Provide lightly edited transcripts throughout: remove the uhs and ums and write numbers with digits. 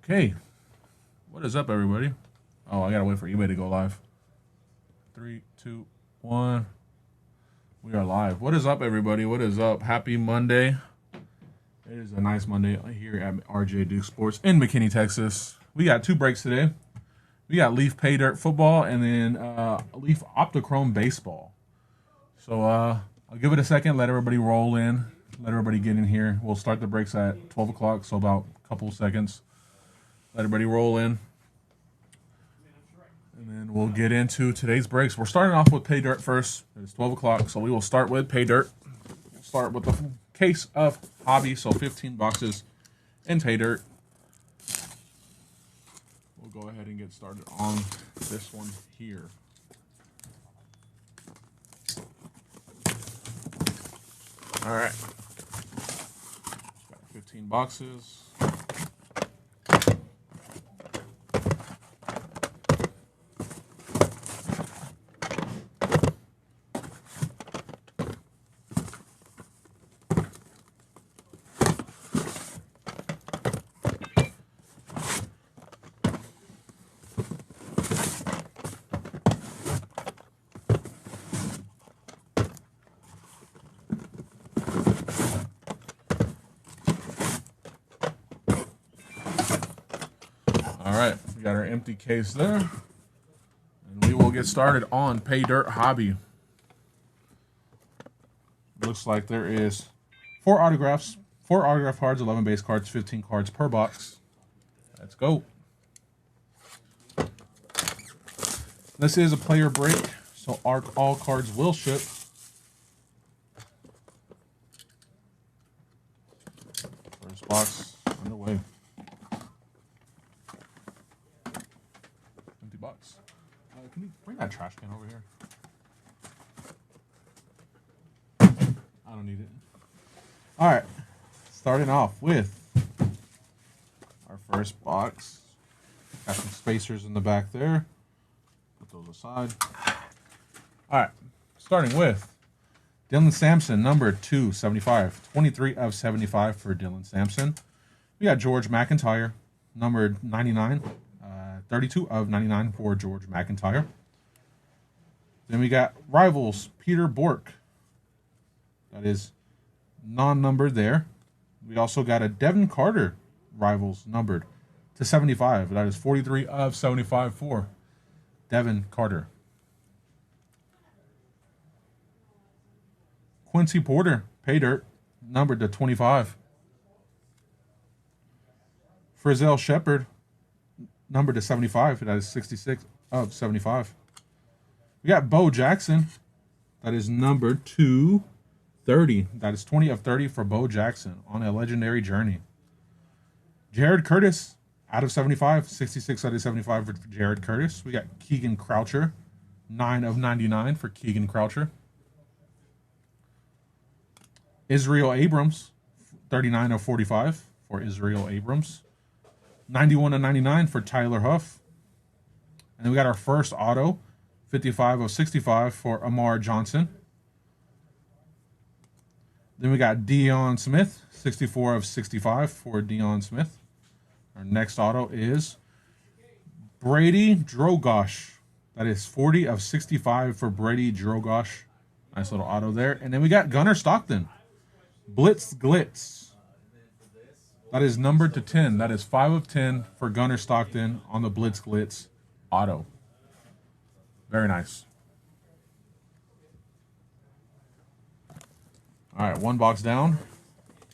Okay. What is up, everybody? Oh, I gotta wait for eBay to go live. 3, 2, 1. We are live. What is up, everybody? What is up? Happy Monday. It is a nice Monday here at RJ Duke Sports in McKinney, Texas. We got 2 breaks today. We got Leaf Paydirt football and then Leaf Optichrome baseball. So I'll give it a second, let everybody roll in, let everybody get in here. We'll start the breaks at 12 o'clock, so about a couple of seconds. Let everybody roll in. And then we'll get into today's breaks. We're starting off with Paydirt first. It's 12 o'clock, so we will start with Paydirt. We'll start with the case of Hobby, so 15 boxes in Paydirt. We'll go ahead and get started on this one here. All right. Got 15 boxes. All right, we got our empty case there, and we will get started on Paydirt Hobby. Looks like there is 4 autographs, 4 autograph cards, 11 base cards, 15 cards per box. Let's go. This is a player break, so all cards will ship. First box underway. Bucks. Can you bring that trash can over here? I don't need it. All right, starting off with our first box. Got some spacers in the back there. Put those aside. All right, starting with Dylan Sampson, number 275, 23 of 75 for Dylan Sampson. We got George McIntyre, numbered 99. 32 of 99 for George McIntyre. Then we got Rivals, Peter Bork. That is non-numbered there. We also got a Devin Carter Rivals numbered to 75. That is 43 of 75 for Devin Carter. Quincy Porter, Paydirt, numbered to 25. Frizzell Shepard, numbered to 75. That is 66 of 75. We got Bo Jackson. That is numbered to 30. That is 20 of 30 for Bo Jackson on a legendary journey. Jared Curtis, out of 75. 66 out of 75 for Jared Curtis. We got Keegan Croucher. 9 of 99 for Keegan Croucher. Israel Abrams. 39 of 45 for Israel Abrams. 91 of 99 for Tyler Huff. And then we got our first auto, 55 of 65 for Amar Johnson. Then we got Dion Smith, 64 of 65 for Dion Smith. Our next auto is Brady Drogosh. That is 40 of 65 for Brady Drogosh. Nice little auto there. And then we got Gunnar Stockton, Blitz Glitz. That is numbered to 10. That is 5 of 10 for Gunnar Stockton on the Blitz Glitz auto. Very nice. All right, 1 box down.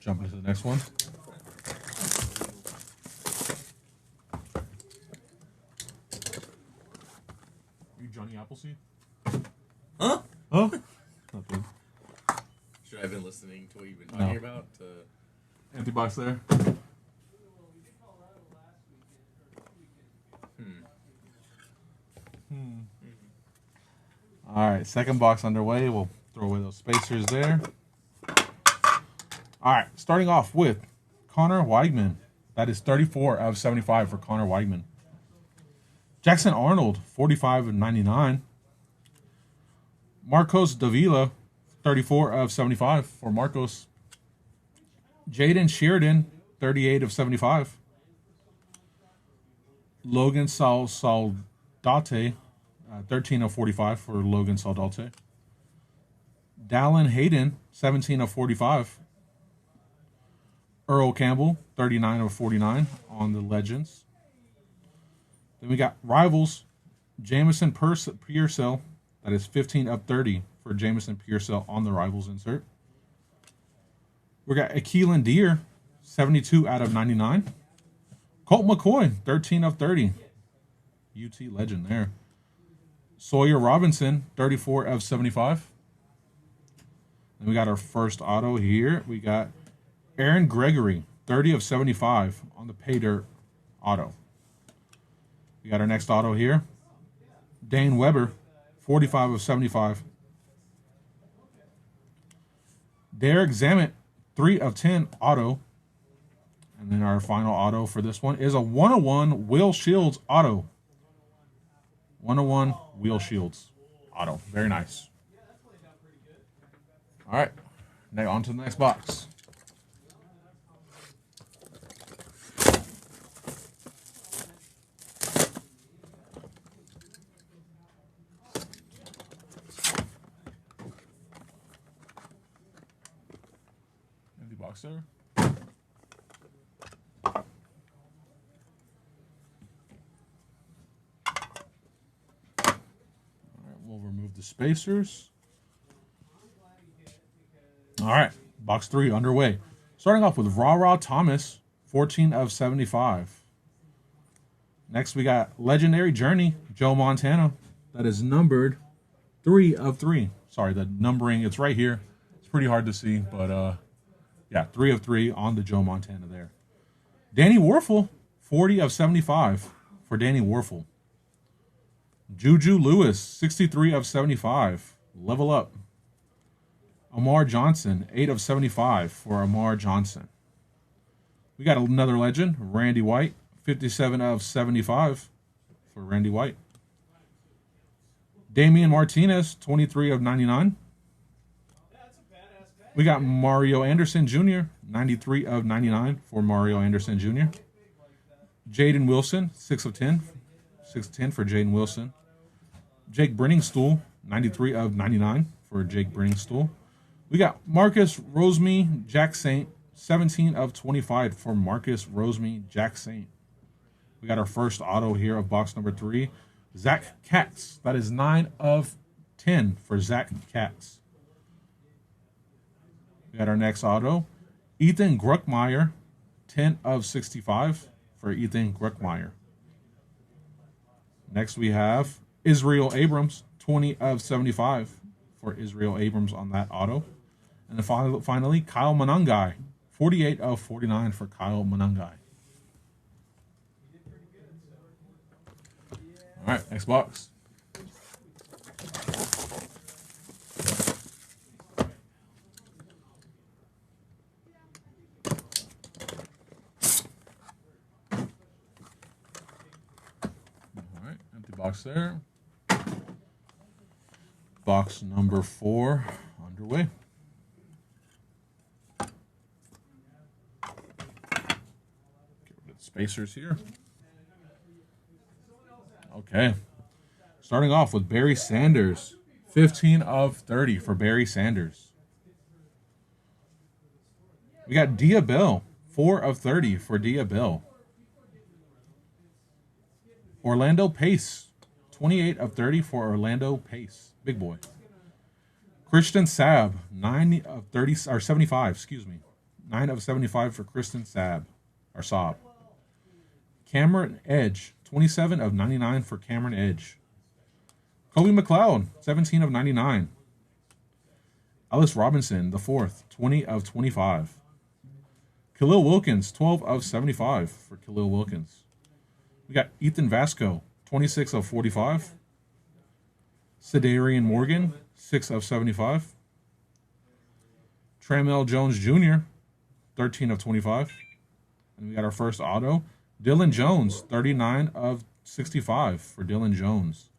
Jump into the next one. You Johnny Appleseed? Huh? Huh? Nothing. Should I have been listening to what you've been talking about? Empty box there. All right, second box underway. We'll throw away those spacers there. All right, starting off with Connor Weigman. That is 34 of 75 for Connor Weigman. Jackson Arnold, 45 of 99. Marcos Davila, 34 of 75 for Marcos. Jaden Sheridan, 38 of 75. Logan Saldate, 13 of 45 for Logan Saldate. Dallin Hayden, 17 of 45. Earl Campbell, 39 of 49 on the Legends. Then we got Rivals, Jamison Pearsall, that is 15 of 30 for Jamison Pearsall on the Rivals insert. We got Akeelan Deere, 72 out of 99. Colt McCoy, 13 of 30. UT legend there. Sawyer Robinson, 34 of 75. And we got our first auto here. We got Aaron Gregory, 30 of 75 on the Paydirt auto. We got our next auto here. Dane Weber, 45 of 75. Derek Zammit, 3 of 10 auto. And then our final auto for this one is a 101 Will Shields auto. 101 Will Shields auto. Very nice. All right. Now on to the next box. Empty box there. We'll remove the spacers. All right, box 3 underway. Starting off with Ra Thomas, 14 of 75. Next, we got Legendary Journey, Joe Montana. That is numbered 3 of 3. Sorry, the numbering, it's right here. It's pretty hard to see, but yeah, 3 of 3 on the Joe Montana there. Danny Warfel, 40 of 75 for Danny Warfel. Juju Lewis, 63 of 75. Level up. Amar Johnson, 8 of 75 for Amar Johnson. We got another legend, Randy White, 57 of 75 for Randy White. Damian Martinez, 23 of 99. We got Mario Anderson Jr., 93 of 99 for Mario Anderson Jr. Jaden Wilson, 6 of 10. 6-10 for Jaden Wilson. Jake Brenningstool, 93 of 99 for Jake Brenningstool. We got Marcus Roseme Jack Saint, 17 of 25 for Marcus Roseme Jack Saint. We got our first auto here of box number 3. Zach Katz. That is 9 of 10 for Zach Katz. We got our next auto. Ethan Gruckmeyer, 10 of 65 for Ethan Gruckmeyer. Next we have Israel Abrams, 20 of 75 for Israel Abrams on that auto. And then finally, Kyle Monangai, 48 of 49 for Kyle Monangai. All right, next box. All right, empty box there. Box number 4 underway. Get rid of the spacers here. Okay. Starting off with Barry Sanders. 15 of 30 for Barry Sanders. We got Dia Bell. 4 of 30 for Dia Bell. Orlando Pace. 28 of 30 for Orlando Pace. Big boy. Christian Sabb. 9 of 30, or 75, excuse me. 9 of 75 for Christian Sabb. Or Saab. Cameron Edge. 27 of 99 for Cameron Edge. Kobe McLeod, 17 of 99. Ellis Robinson, the 4th, 20 of 25. Khalil Wilkins, 12 of 75 for Khalil Wilkins. We got Ethan Vasco, 26 of 45. Sedarian Morgan, 6 of 75. Tramel Jones Jr., 13 of 25. And we got our first auto. Dylan Jones, 39 of 65 for Dylan Jones.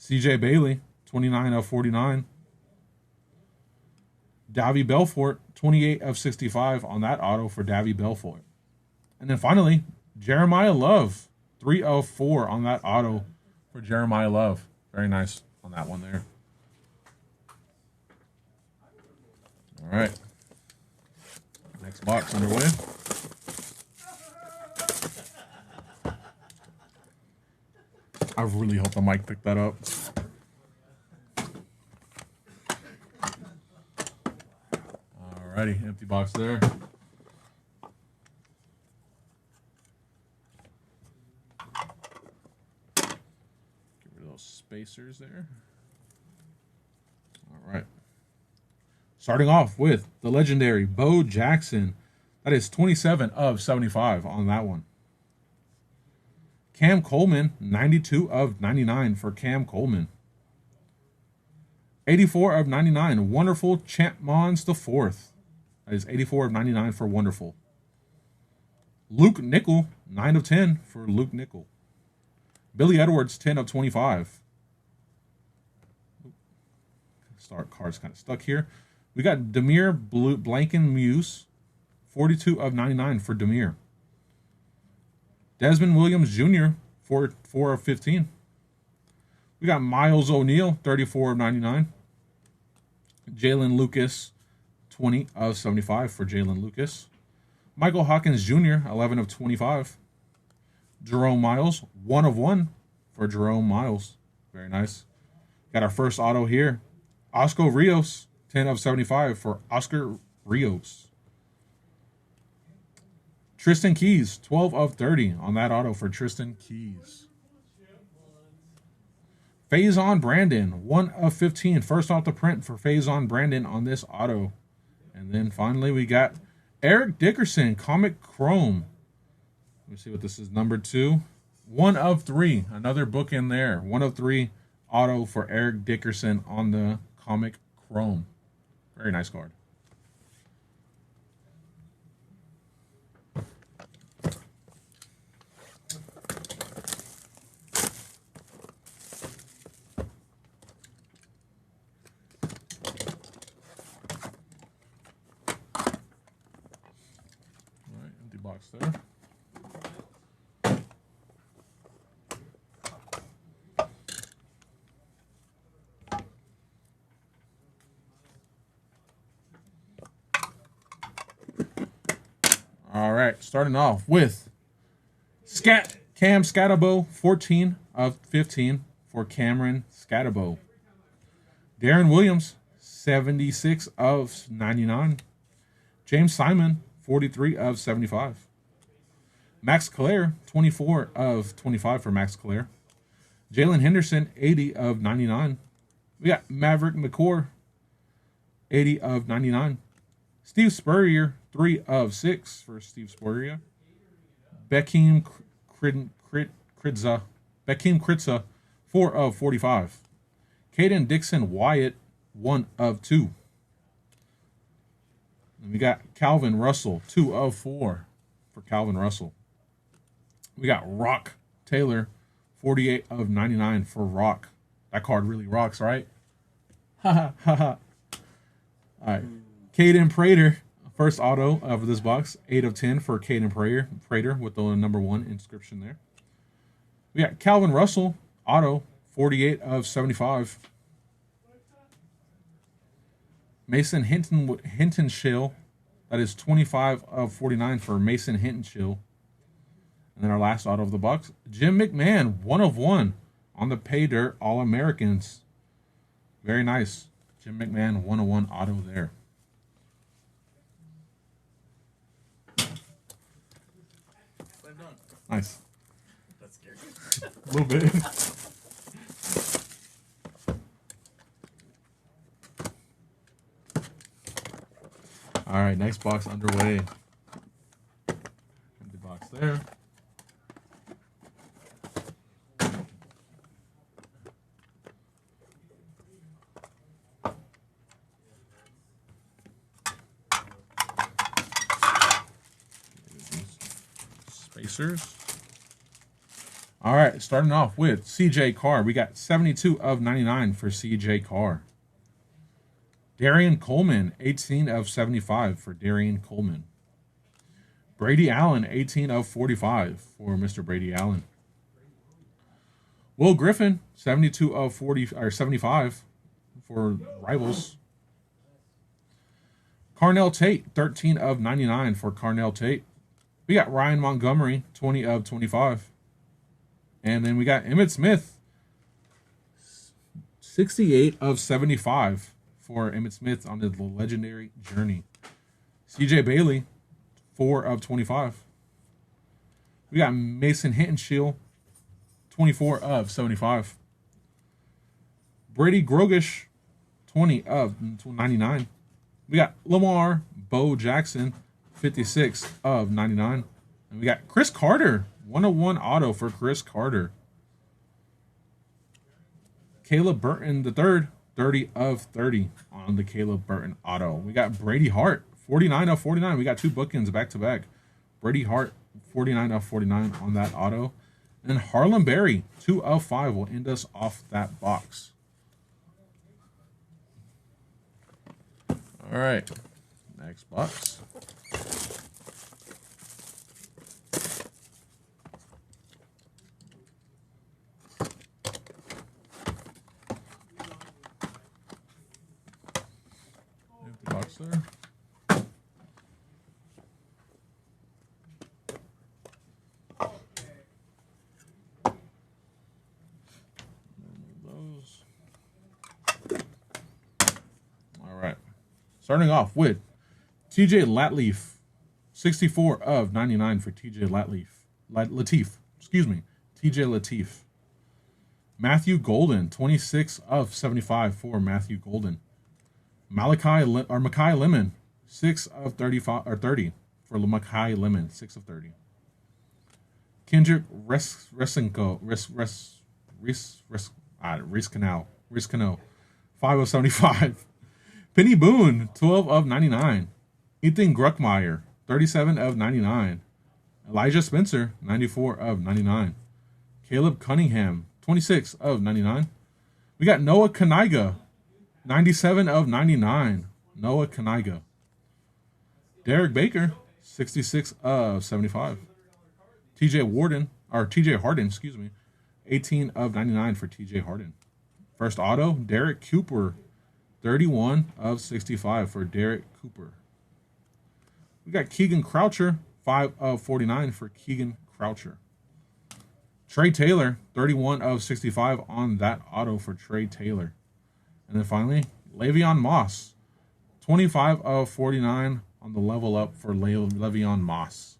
CJ Bailey, 29 of 49. Davy Belfort, 28 of 65 on that auto for Davy Belfort. And then finally, Jeremiah Love, 3 of 4 on that auto for Jeremiah Love. Very nice on that one there. All right. Next box underway. I really hope the mic picked that up. Alrighty, empty box there. Get rid of those spacers there. All right. Starting off with the legendary Bo Jackson. That is 27 of 75 on that one. Cam Coleman, 92 of 99 for Cam Coleman. 84 of 99, Wonderful Champmons the Fourth. That is 84 of 99 for Wonderful. Luke Nickel, 9 of 10 for Luke Nickel. Billy Edwards, 10 of 25. Start card's kind of stuck here. We got Demir Blankenmuse, 42 of 99 for Demir. Desmond Williams Jr., 4 of 15. We got Miles O'Neal, 34 of 99. Jalen Lucas, 20 of 75 for Jalen Lucas. Michael Hawkins Jr., 11 of 25. Jerome Miles, 1 of 1 for Jerome Miles. Very nice. Got our first auto here. Oscar Rios, 10 of 75 for Oscar Rios. Tristan Keys, 12 of 30 on that auto for Tristan Keys. Faison Brandon, 1 of 15. First off the print for Faison Brandon on this auto. And then finally we got Eric Dickerson, Comic Chrome. Let me see what this is, number 2. 1 of 3. Another book in there. 1 of 3 auto for Eric Dickerson on the Comic Chrome. Very nice card. Box there. All right, starting off with Cam Scatabo, 14 of 15 for Cameron Scatabo. Darren Williams, 76 of 99. James Simon, 43 of 75. Max Clare, 24 of 25 for Max Clare. Jalen Henderson, 80 of 99. We got Maverick McCord, 80 of 99. Steve Spurrier, 3 of 6 for Steve Spurrier. Bekeem Kritza, 4 of 45. Caden Dixon Wyatt, 1 of 2. And we got Calvin Russell, 2 of 4 for Calvin Russell. We got Rock Taylor, 48 of 99 for Rock. That card really rocks, right? Ha ha ha ha. All right. Caden Prater, first auto of this box, 8 of 10 for Caden Prater with the number 1 inscription there. We got Calvin Russell, auto, 48 of 75. Mason Hintonshill, that is 25 of 49 for Mason Hintonshill. And then our last auto of the box, Jim McMahon, 1 of 1 on the Paydirt All-Americans. Very nice. Jim McMahon, 1 of 1 auto there. Nice. That's scary. A little bit. All right, next box underway. Empty box there. Spacers. All right, starting off with CJ Carr. We got 72 of 99 for CJ Carr. Darian Coleman, 18 of 75 for Darian Coleman. Brady Allen, 18 of 45 for Mr. Brady Allen. Will Griffin, 72 of 40 or 75 for Rivals. Carnell Tate, 13 of 99 for Carnell Tate. We got Ryan Montgomery, 20 of 25. And then we got Emmitt Smith, 68 of 75 for Emmitt Smith on the legendary journey. CJ Bailey, 4 of 25. We got Mason Hittenshield, 24 of 75. Brady Grogish, 20 of 99. We got Lamar Bo Jackson, 56 of 99. And we got Chris Carter, 101 auto for Chris Carter. Caleb Burton III, 30 of 30 on the Caleb Burton auto. We got Brady Hart, 49 of 49. We got 2 bookends back to back. Brady Hart, 49 of 49 on that auto. And Harlem Berry, 2 of 5 will end us off that box. All right, next box. Empty box there. Starting off with TJ Latleaf, 64 of 99 for TJ Lateef, excuse me, TJ Lateef. Matthew Golden, 26 of 75 for Matthew Golden. Makai Lemon, 6 of 35 or 30 for Makai Lemon, 6 of 30. Kendrick Riscano, 5 of 75. Penny Boone, 12 of 99. Ethan Gruckmeyer, 37 of 99. Elijah Spencer, 94 of 99. Caleb Cunningham, 26 of 99. We got Noah Kaniga, 97 of 99. Noah Kaniga. Derek Baker, 66 of 75. TJ Harden, excuse me, 18 of 99 for TJ Harden. First auto, Derek Cooper, 31 of 65 for Derek Cooper. We got Keegan Croucher, 5 of 49 for Keegan Croucher. Trey Taylor, 31 of 65 on that auto for Trey Taylor. And then finally, Le'Veon Moss, 25 of 49 on the level up for Le'Veon Moss.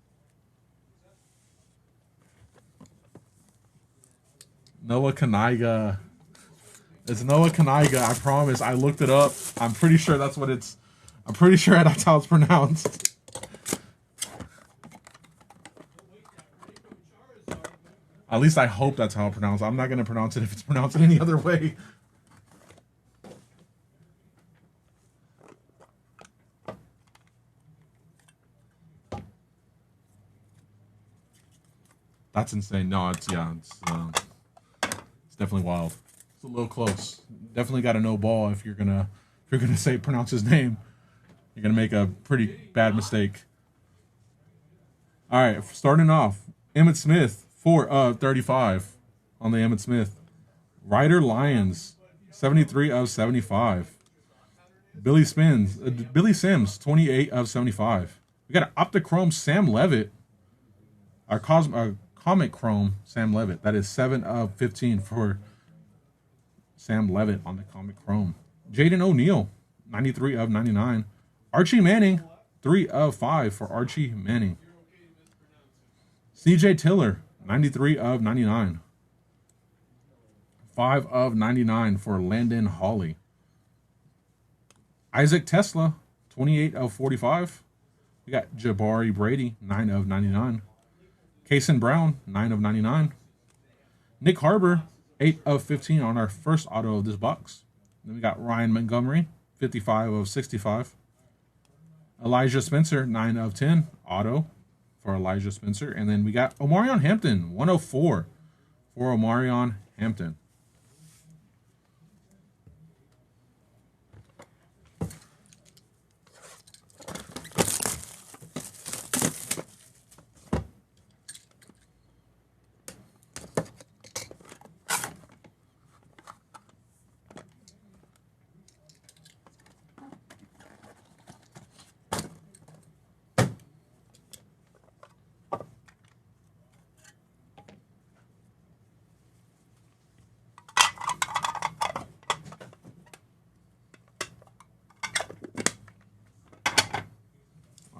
Noah Kaniga. It's Noah Kaniga, I promise. I looked it up. I'm pretty sure that's what it's... I'm pretty sure that's how it's pronounced. At least I hope that's how it's pronounced. I'm not going to pronounce it if it's pronounced any other way. That's insane. No, it's definitely wild. A little close. Definitely got to know ball if you're gonna say pronounce his name. You're gonna make a pretty bad mistake. All right, starting off, Emmitt Smith, 4 of 35 on the Emmitt Smith. Ryder Lyons, 73 of 75. Billy Sims, 28 of 75. We got an Optichrome Sam Levitt. Our Comic Chrome Sam Levitt. That is 7 of 15 for Sam Levitt on the Comic Chrome. Jaden O'Neal, 93 of 99. Archie Manning, 3 of 5 for Archie Manning. CJ Tiller, 93 of 99. 5 of 99 for Landon Hawley. Isaac Tesla, 28 of 45. We got Jabari Brady, 9 of 99. Kason Brown, 9 of 99. Nick Harbor, 8 of 15 on our first auto of this box. Then we got Ryan Montgomery, 55 of 65. Elijah Spencer, 9 of 10 auto for Elijah Spencer. And then we got Omarion Hampton, 104 for Omarion Hampton.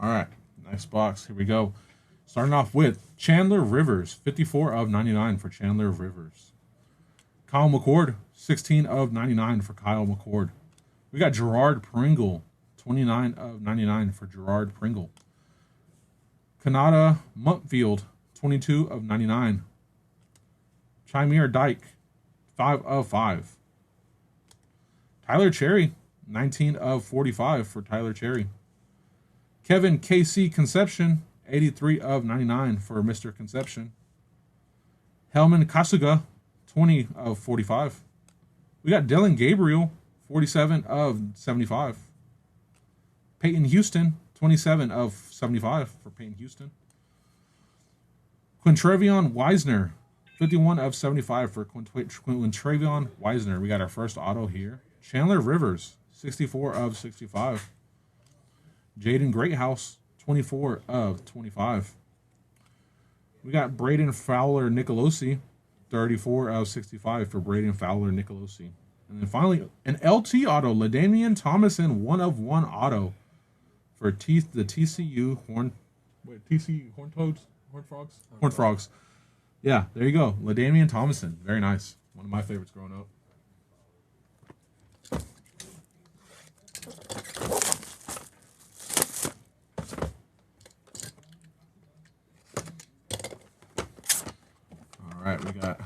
All right, next box. Here we go. Starting off with Chandler Rivers, 54 of 99 for Chandler Rivers. Kyle McCord, 16 of 99 for Kyle McCord. We got Gerard Pringle, 29 of 99 for Gerard Pringle. Kanata Muntfield, 22 of 99. Chimere Dyke, 5 of 5. Tyler Cherry, 19 of 45 for Tyler Cherry. Kevin KC Conception, 83 of 99 for Mr. Conception. Helman Kasuga, 20 of 45. We got Dylan Gabriel, 47 of 75. Peyton Houston, 27 of 75 for Peyton Houston. Quintrevion Wisner, 51 of 75 for Quintrevion Wisner. We got our first auto here. Chandler Rivers, 64 of 65. Jaden Greathouse, 24 of 25. We got Braden Fowler Nicolosi, 34 of 65 for Braden Fowler Nicolosi. And then finally, an LT auto, LaDainian Thomason, 1 of 1 auto for the TCU Horned Frogs. Yeah, there you go. LaDainian Thomason. Very nice. One of my favorites growing up. All right, we got,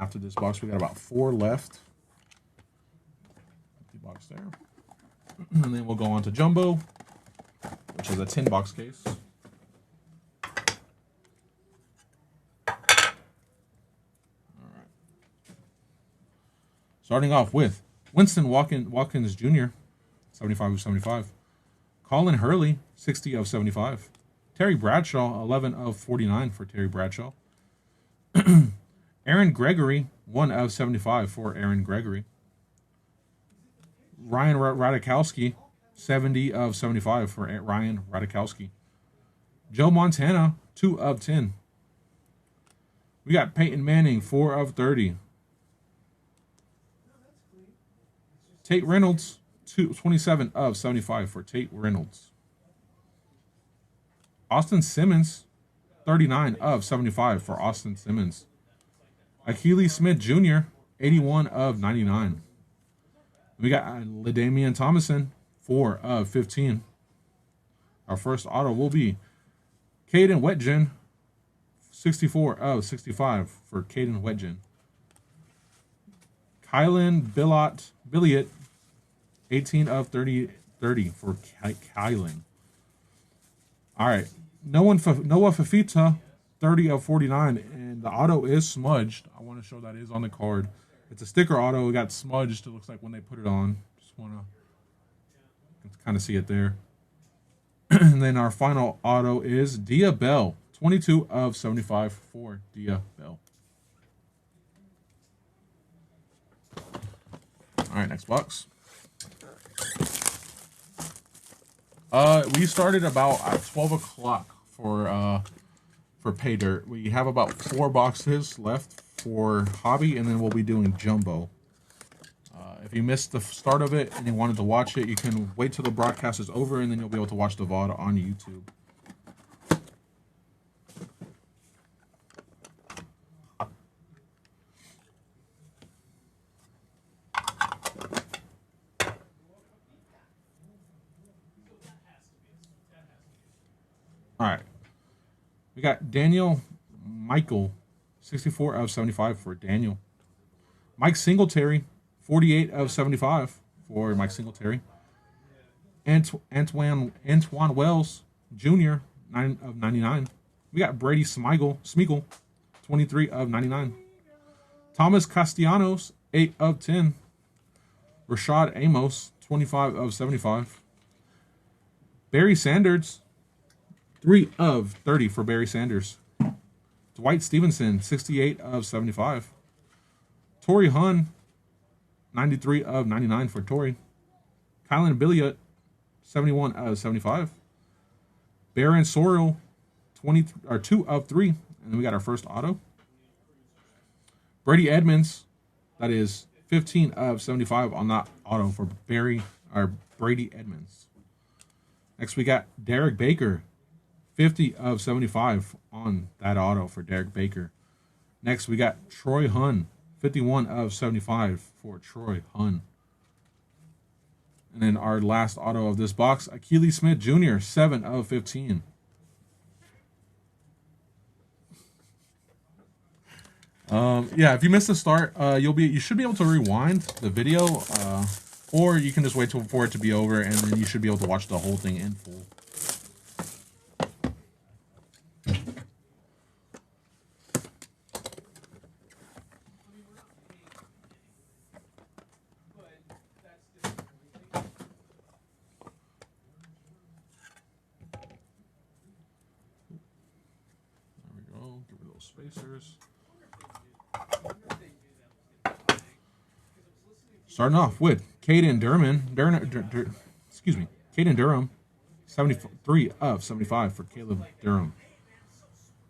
after this box, we got about 4 left. Empty box there. And then we'll go on to Jumbo, which is a 10-box case. Starting off with Winston Watkins Jr., 75 of 75. Colin Hurley, 60 of 75. Terry Bradshaw, 11 of 49 for Terry Bradshaw. Aaron Gregory, 1 of 75 for Aaron Gregory. Ryan Radikowski, 70 of 75 for Ryan Radikowski. Joe Montana, 2 of 10. We got Peyton Manning, 4 of 30. Tate Reynolds, 27 of 75 for Tate Reynolds. Austin Simmons, 39 of 75 for Austin Simmons. Akili Smith Jr., 81 of 99. We got LaDainian Thomason, 4 of 15. Our first auto will be Caden Wetjen, 64 of 65 for Caden Wetjen. Kylan Billiot, 18 of 30 for Kylan. All right. Noah Fafita, 30 of 49, and the auto is smudged. I want to show that is on the card. It's a sticker auto. It got smudged, it looks like, when they put it on. Just want to kind of see it there. And then our final auto is Dia Bell, 22 of 75 for Dia Bell. All right, next box. We started about at 12 o'clock for Paydirt. We have about 4 boxes left for Hobby, and then we'll be doing Jumbo. If you missed the start of it and you wanted to watch it, you can wait till the broadcast is over, and then you'll be able to watch the VOD on YouTube. All right. We got Daniel Michael, 64 of 75 for Daniel. Mike Singletary, 48 of 75 for Mike Singletary. Antoine Wells Jr., 9 of 99. We got Brady Smeagol, 23 of 99. Thomas Castellanos, 8 of 10. Rashad Amos, 25 of 75. Barry Sanders, 3 of 30 for Barry Sanders. Dwight Stevenson, 68 of 75. Torrey Hunn, 93 of 99 for Torrey. Kylan Billiot, 71 of 75. Baron Sorrell, 2 of 3. And then we got our first auto. Brady Edmonds, that is 15 of 75 on that auto for Brady Edmonds. Next, we got Derek Baker, 50 of 75 on that auto for Derek Baker. Next, we got Troy Hun, 51 of 75 for Troy Hun. And then our last auto of this box, Akili Smith Jr., 7 of 15. Yeah, if you missed the start, you should be able to rewind the video, or you can just wait for it to be over, and then you should be able to watch the whole thing in full. There we go. Give me those spacers. Starting off with Caden Durham, 73 of 75 for Caleb Durham.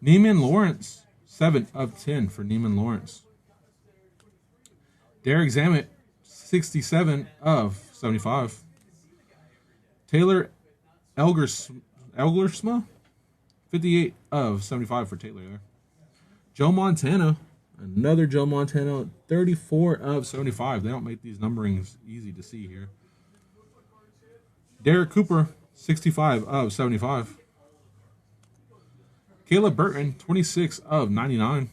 Neiman Lawrence, 7 of 10 for Neiman Lawrence. Derek Zammit, 67 of 75. Taylor Elgersma, 58 of 75 for Taylor. Joe Montana, another Joe Montana, 34 of 75. They don't make these numberings easy to see here. Derek Cooper, 65 of 75. Caleb Burton, 26 of 99.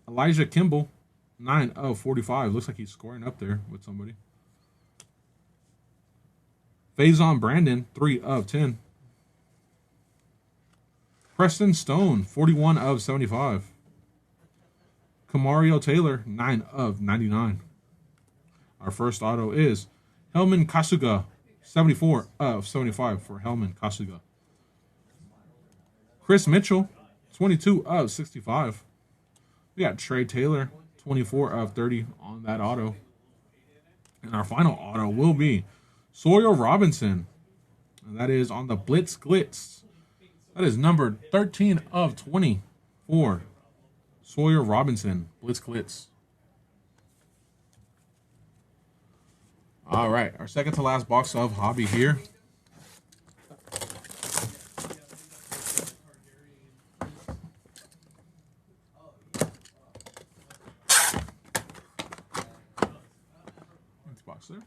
Elijah Kimball, 9 of 45. Looks like he's scoring up there with somebody. Faison Brandon, 3 of 10. Preston Stone, 41 of 75. Kamario Taylor, 9 of 99. Our first auto is Helman Kasuga, 74 of 75 for Helman Kasuga. Chris Mitchell, 22 of 65. We got Trey Taylor, 24 of 30 on that auto. And our final auto will be Sawyer Robinson. And that is on the Blitz Glitz. That is numbered 13 of 20 for Sawyer Robinson, Blitz Glitz. All right, our second to last box of Hobby here. Next box there.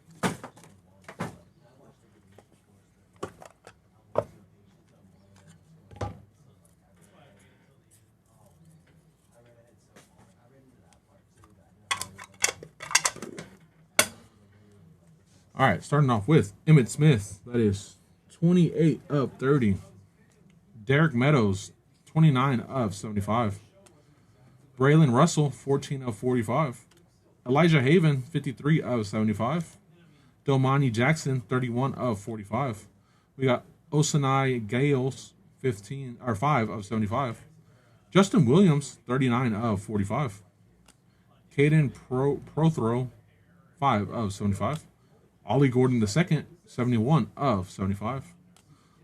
All right, starting off with Emmitt Smith. That is 28 of 30. Derek Meadows, 29 of 75. Braylon Russell, 14 of 45. Elijah Haven, 53 of 75. Domani Jackson, 31 of 45. We got Osanai Gales, 5 of 75. Justin Williams, 39 of 45. Caden Prothrow, 5 of 75. Ollie Gordon II, 71 of 75.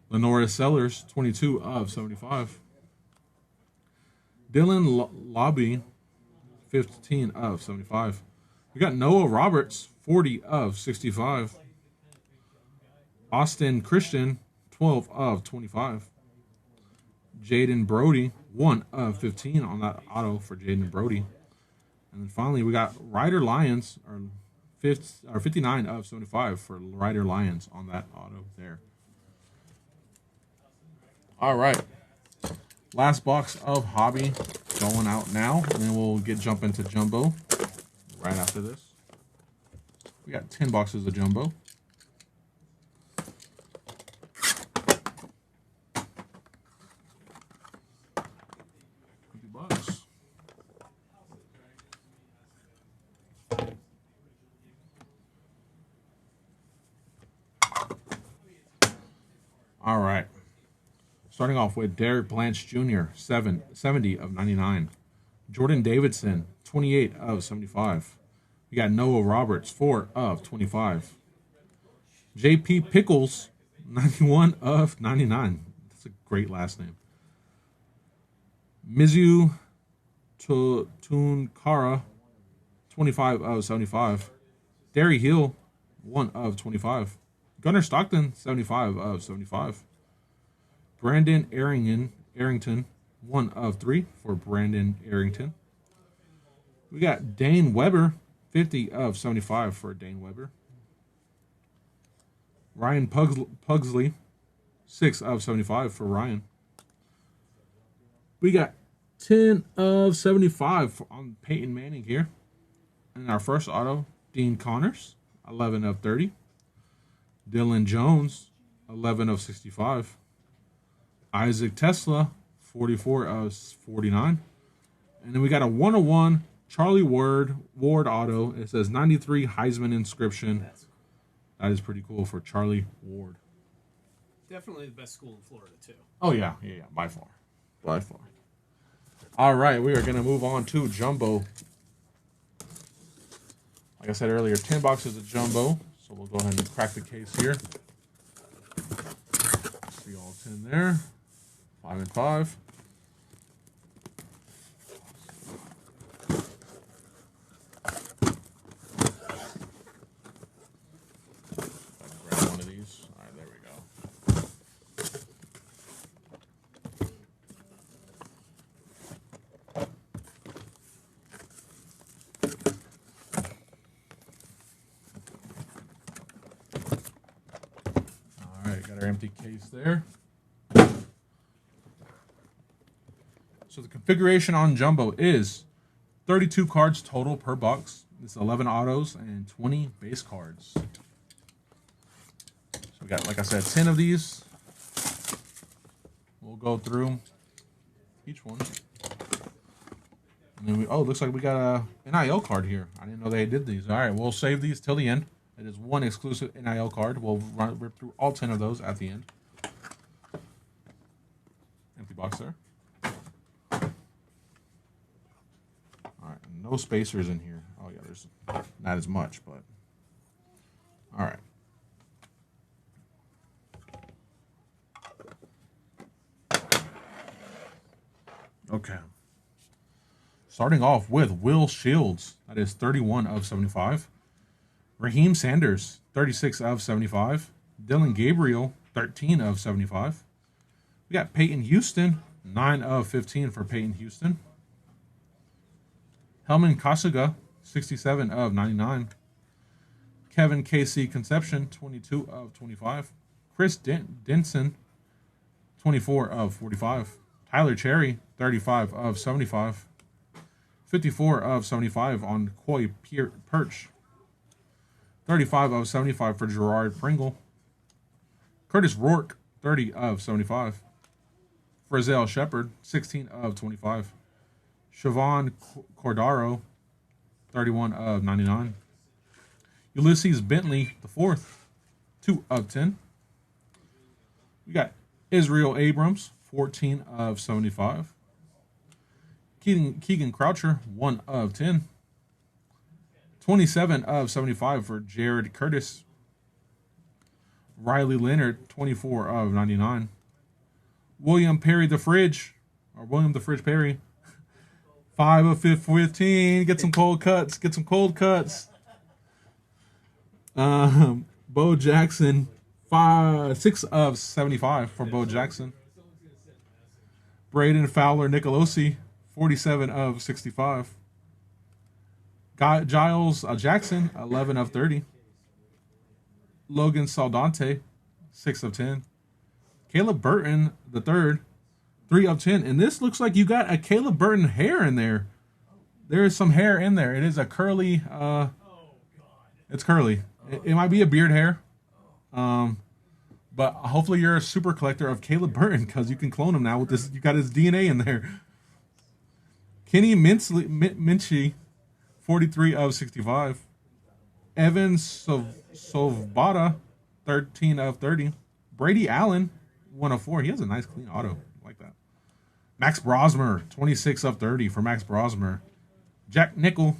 Lenora Sellers, 22 of 75. Dylan Lobby, 15 of 75. We got Noah Roberts, 40 of 65. Austin Christian, 12 of 25. Jaden Brody, 1 of 15 on that auto for Jaden Brody. And then finally, we got Ryder Lyons, or 59 of 75 for Ryder Lyons on that auto there. All right. Last box of Hobby going out now, and then we'll jump into Jumbo right after this. We got 10 boxes of Jumbo. All right. Starting off with Derek Blanche Jr., 70 of 99. Jordan Davidson, 28 of 75. We got Noah Roberts, 4 of 25. JP Pickles, 91 of 99. That's a great last name. Mizu Tunkara, 25 of 75. Derry Hill, 1 of 25. Gunnar Stockton, 75 of 75. Brandon Arrington, 1 of 3 for Brandon Arrington. We got Dane Weber, 50 of 75 for Dane Weber. Ryan Pugsley, 6 of 75 for Ryan. We got 10 of 75 on Peyton Manning here. And our first auto, Dean Connors, 11 of 30. Dylan Jones, 11 of 65. Isaac Tesla, 44 of 49. And then we got a 101 Charlie Ward auto. It says 93 Heisman inscription. That is pretty cool for Charlie Ward. Definitely the best school in Florida, too. Oh, yeah, by far. By far. All right, we are going to move on to Jumbo. Like I said earlier, 10 boxes of Jumbo. So we'll go ahead and crack the case here. See all 10 there. 5 and 5. Grab one of these. All right, there we go. All right, got our empty case there. So the configuration on Jumbo is 32 cards total per box. It's 11 autos and 20 base cards. So we got, like I said, 10 of these. We'll go through each one. And then looks like we got a NIL card here. I didn't know they did these. All right, we'll save these till the end. It is one exclusive NIL card. We'll rip through all 10 of those at the end. Empty box there. No spacers in here. Oh, yeah, there's not as much, but... All right. Okay. Starting off with Will Shields. That is 31 of 75. Raheem Sanders, 36 of 75. Dylan Gabriel, 13 of 75. We got Peyton Houston, 9 of 15 for Peyton Houston. Helman Kasuga, 67 of 99. Kevin K.C. Conception, 22 of 25. Chris Denson, 24 of 45. Tyler Cherry, 35 of 75. 54 of 75 on Koi Perch. 35 of 75 for Gerard Pringle. Curtis Rourke, 30 of 75. Frizzell Shepard, 16 of 25. Siobhan Cordaro, 31 of 99. Ulysses Bentley, the fourth, 2 of 10. We got Israel Abrams, 14 of 75. Keegan Croucher, 1 of 10. 27 of 75 for Jared Curtis. Riley Leonard, 24 of 99. William the Fridge Perry, 5 of 15. Get some cold cuts. Bo Jackson, 6 of 75 for Bo Jackson. Braden Fowler Nicolosi, 47 of 65. Giles Jackson, 11 of 30. Logan Saldante, 6 of 10. Caleb Burton, the third, 3 of 10. And this looks like you got a Caleb Burton hair in there. There is some hair in there. It is a curly, it's curly. It might be a beard hair. But hopefully you're a super collector of Caleb Burton because you can clone him now with this. You got his DNA in there. Kenny Minchie, 43 of 65. Evan Sovbata, 13 of 30. Brady Allen, 1 of 4. He has a nice clean auto. I like that. Max Brosmer, 26 of 30 for Max Brosmer. Jack Nickel,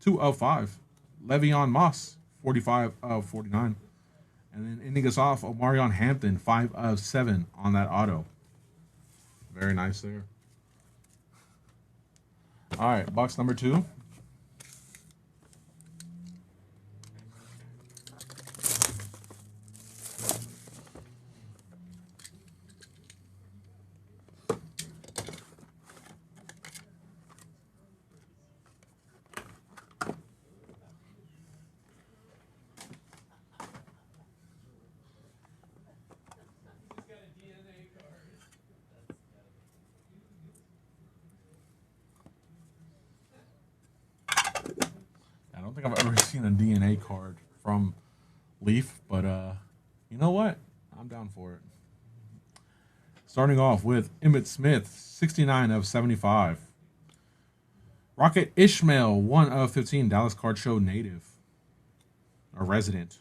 2 of 5. Le'Veon Moss, 45 of 49. And then ending us off, Omarion Hampton, 5 of 7 on that auto. Very nice there. All right, box number 2. seen a DNA card from Leaf, but you know what? I'm down for it. Starting off with Emmitt Smith, 69 of 75. Rocket Ishmael, 1 of 15. Dallas Card Show native. Or resident.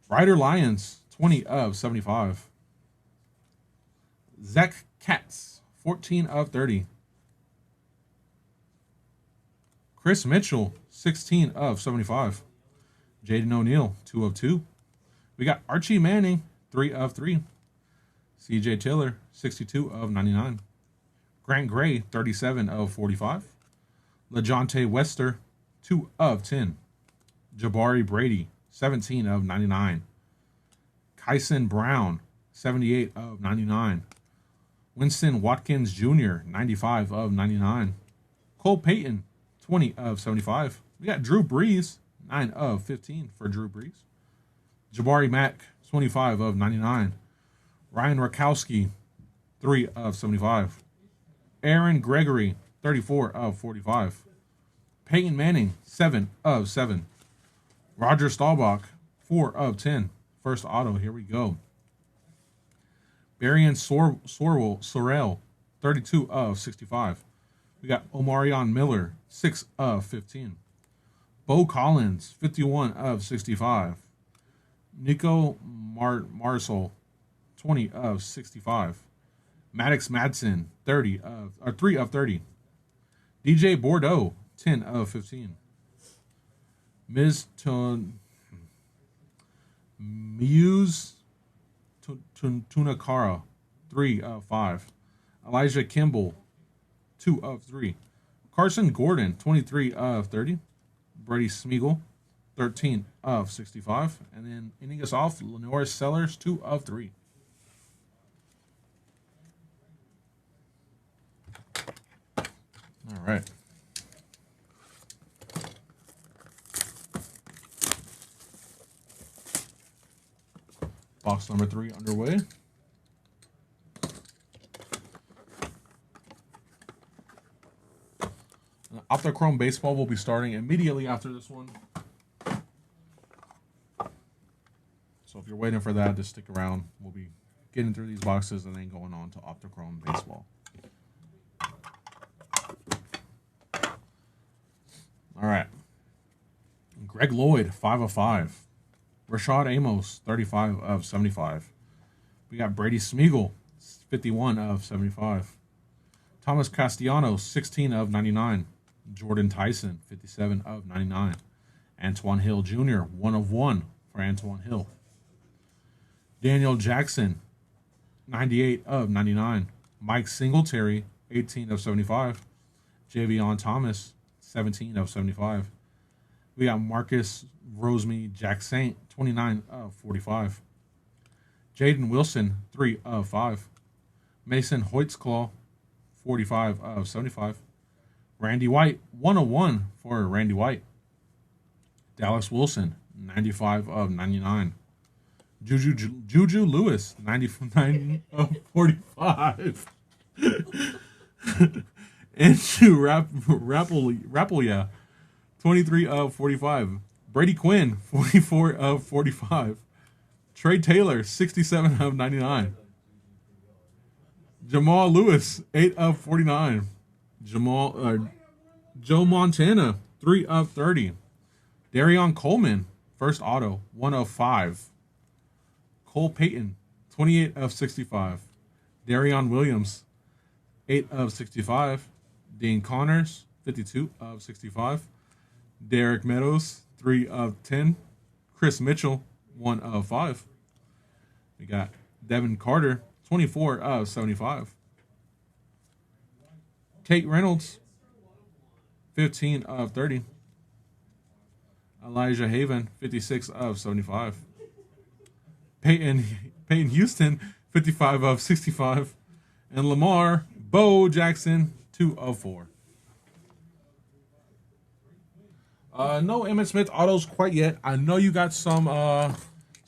Ryder Lyons, 20 of 75. Zach Katz, 14 of 30. Chris Mitchell, 16 of 75. Jaden O'Neal, 2 of 2. We got Archie Manning, 3 of 3. CJ Tiller, 62 of 99. Grant Gray, 37 of 45. LaJohntay Wester, 2 of 10. Jabari Brady, 17 of 99. Kyson Brown, 78 of 99. Winston Watkins Jr., 95 of 99. Cole Payton, 20 of 75. We got Drew Brees, 9 of 15 for Drew Brees. Jabari Mack, 25 of 99. Ryan Rakowski, 3 of 75. Aaron Gregory, 34 of 45. Peyton Manning, 7 of 7. Roger Staubach, 4 of 10. First auto, here we go. Barian Sorrell, 32 of 65. We got Omarion Miller, 6 of 15. Bo Collins, 51 of 65. Nico Marsol, 20 of 65. Maddox Madsen, 3 of 30. DJ Bordeaux, 10 of 15. Muse Tunakara, 3 of 5. Elijah Kimball, 2 of 3. Carson Gordon, 23 of 30. Brady Smeagol, 13 of 65. And then ending us off, Lenore Sellers, 2 of 3. All right. Box number 3 underway. Optichrome Baseball will be starting immediately after this one. So if you're waiting for that, just stick around. We'll be getting through these boxes and then going on to Optichrome Baseball. All right. Greg Lloyd, 5 of 5. Rashad Amos, 35 of 75. We got Brady Smeagol, 51 of 75. Thomas Castellanos, 16 of 99. Jordan Tyson, 57 of 99. Antoine Hill Jr., 1 of 1 for Antoine Hill. Daniel Jackson, 98 of 99. Mike Singletary, 18 of 75. Javion Thomas, 17 of 75. We got Marcus Roseme Jack Saint, 29 of 45. Jaden Wilson, 3 of 5. Mason Hoitzclaw, 45 of 75. Randy White, 101 for Randy White. Dallas Wilson, 95 of 99. Juju Lewis, 99 of 45. Andrew Rappelia, 23 of 45. Brady Quinn, 44 of 45. Trey Taylor, 67 of 99. Jamal Lewis, 8 of 49. Joe Montana, 3 of 30. Darion Coleman, first auto, 1 of 5. Cole Payton, 28 of 65. Darion Williams, 8 of 65. Dean Connors, 52 of 65. Derek Meadows, 3 of 10. Chris Mitchell, 1 of 5. We got Devin Carter, 24 of 75. Tate Reynolds, 15 of 30. Elijah Haven, 56 of 75. Peyton Houston, 55 of 65. And Lamar Bo Jackson, 2 of 4. No Emmitt Smith autos quite yet. I know you got some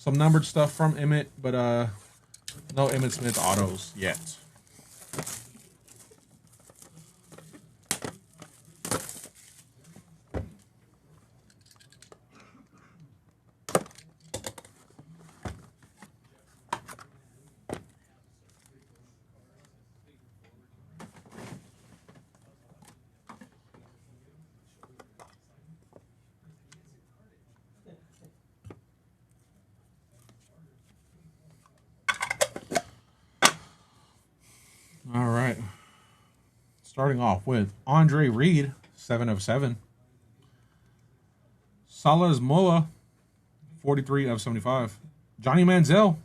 numbered stuff from Emmitt, but no Emmitt Smith autos yet. right. Starting off with Andre Reed, 7 of 7. Salas Moa, 43 of 75. Johnny Manziel,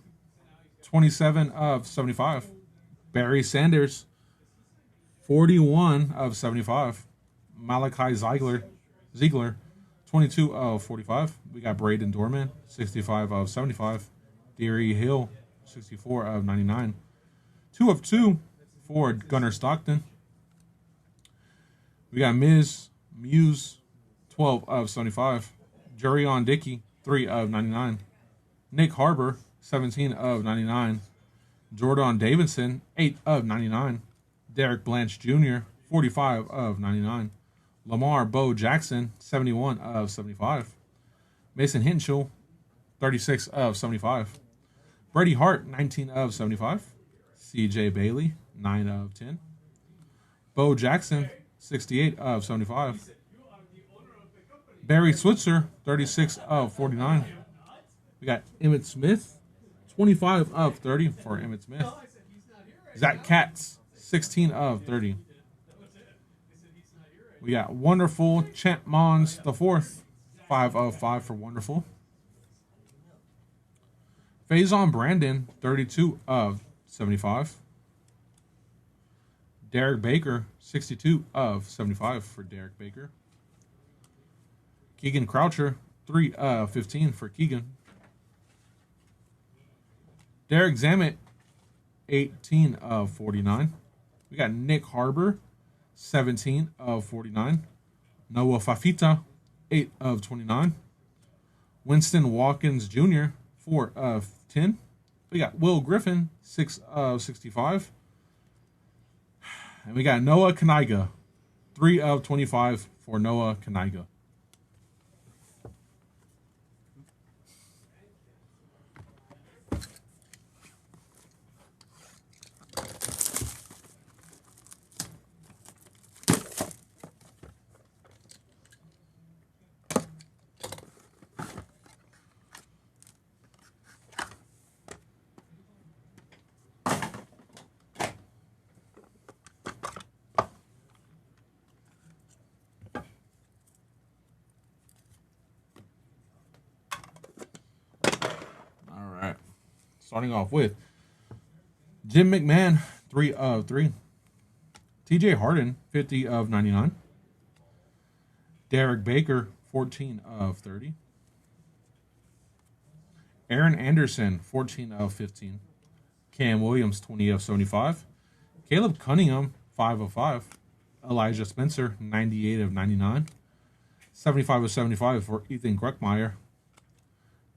27 of 75. Barry Sanders, 41 of 75. Malachi Ziegler, 22 of 45. We got Braden Dorman, 65 of 75. Deary Hill, 64 of 99. 2 of 2 for Gunnar Stockton. We got Muse, 12 of 75. Jurion Dickey, 3 of 99. Nick Harbor, 17 of 99. Jordan Davidson, 8 of 99. Derek Blanche Jr., 45 of 99. Lamar Bo Jackson, 71 of 75. Mason Hinchell, 36 of 75. Brady Hart, 19 of 75. CJ Bailey, 9 of 10. Bo Jackson, 68 of 75. Barry Switzer, 36 of 49. We got Emmitt Smith, 25 of 30 for Emmitt Smith. Zach Katz, 16 of 30. We got Wonderful Champ Mons the 4th, 5 of 5 for Wonderful. Faison Brandon, 32 of 75. Derek Baker, 62 of 75 for Derek Baker. Keegan Croucher, 3 of 15 for Keegan. Derek Zammit, 18 of 49. We got Nick Harbor, 17 of 49. Noah Fafita, 8 of 29. Winston Watkins Jr., 4 of 10. We got Will Griffin, 6 of 65. And we got Noah Kaniga, 3 of 25 for Noah Kaniga. Starting off with Jim McMahon, 3 of 3. TJ Harden, 50 of 99. Derek Baker, 14 of 30. Aaron Anderson, 14 of 15. Cam Williams, 20 of 75. Caleb Cunningham, 5 of 5. Elijah Spencer, 98 of 99. 75 of 75 for Ethan Greckmeyer.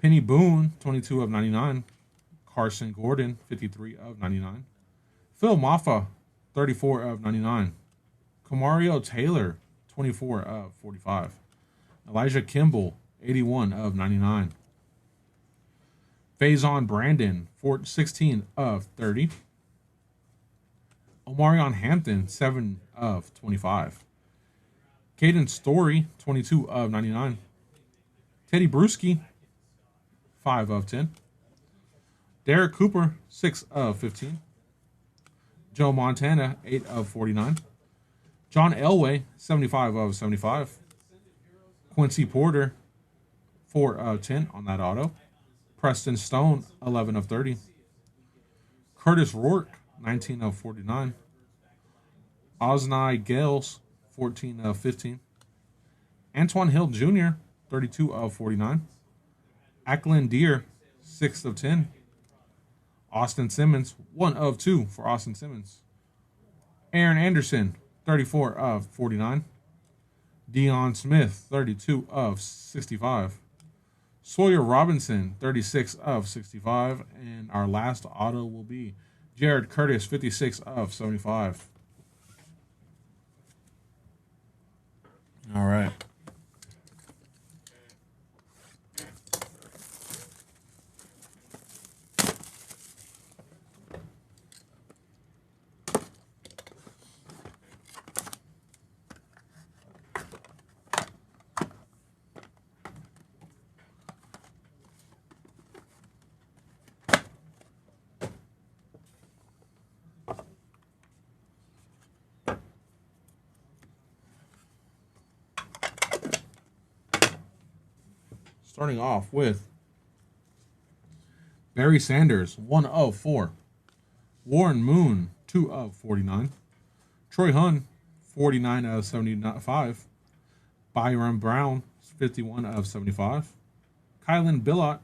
Penny Boone, 22 of 99. Carson Gordon, 53 of 99. Phil Maffa, 34 of 99. Kamario Taylor, 24 of 45. Elijah Kimball, 81 of 99. Faison Brandon, 16 of 30. Omarion Hampton, 7 of 25. Caden Story, 22 of 99. Teddy Bruschi, 5 of 10. Derek Cooper, 6 of 15. Joe Montana, 8 of 49. John Elway, 75 of 75. Quincy Porter, 4 of 10 on that auto. Preston Stone, 11 of 30. Curtis Rourke, 19 of 49. Osnai Gales, 14 of 15. Antoine Hill Jr., 32 of 49. Ackland Deer, 6 of 10. Austin Simmons, 1 of 2 for Austin Simmons. Aaron Anderson, 34 of 49. Deion Smith, 32 of 65. Sawyer Robinson, 36 of 65. And our last auto will be Jared Curtis, 56 of 75. All right. Starting off with Barry Sanders, 1 of 4. Warren Moon, 2 of 49. Troy Hun, 49 of 75. Byron Brown, 51 of 75. Kylan Billot,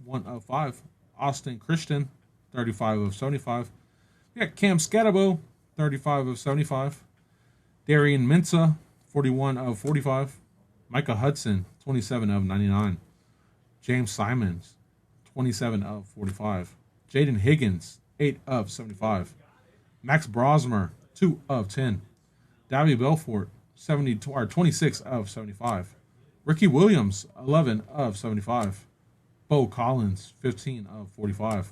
1 of 5. Austin Christian, 35 of 75. We got Cam Scatabo, 35 of 75. Darian Mensah, 41 of 45. Micah Hudson, 27 of 99. James Simons, 27 of 45. Jaden Higgins, 8 of 75. Max Brosmer, 2 of 10. Davy Belfort, 26 of 75. Ricky Williams, 11 of 75. Bo Collins, 15 of 45.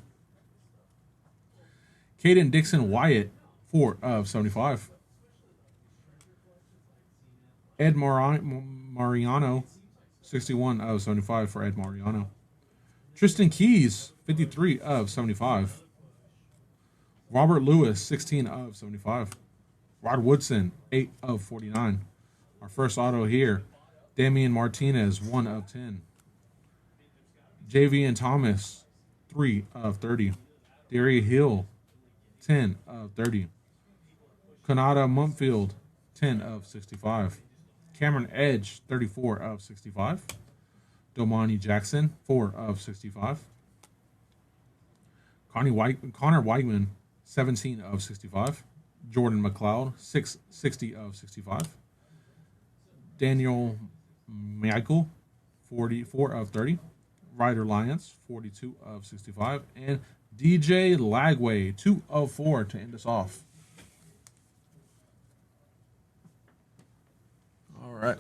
Caden Dixon Wyatt, 4 of 75. Ed Mariano, 61 of 75 for Ed Mariano. Tristan Keys, 53 of 75. Robert Lewis, 16 of 75. Rod Woodson, 8 of 49. Our first auto here, Damian Martinez, 1 of 10. Javian Thomas, 3 of 30. Darius Hill, 10 of 30. Kanata Mumpfield, 10 of 65. Cameron Edge, 34 of 65. Domani Jackson, 4 of 65. Connor Weigman, 17 of 65. Jordan McLeod, 60 of 65. Daniel Michael, 44 of 30. Ryder Lyons, 42 of 65. And DJ Lagway, 2 of 4 to end us off. All right.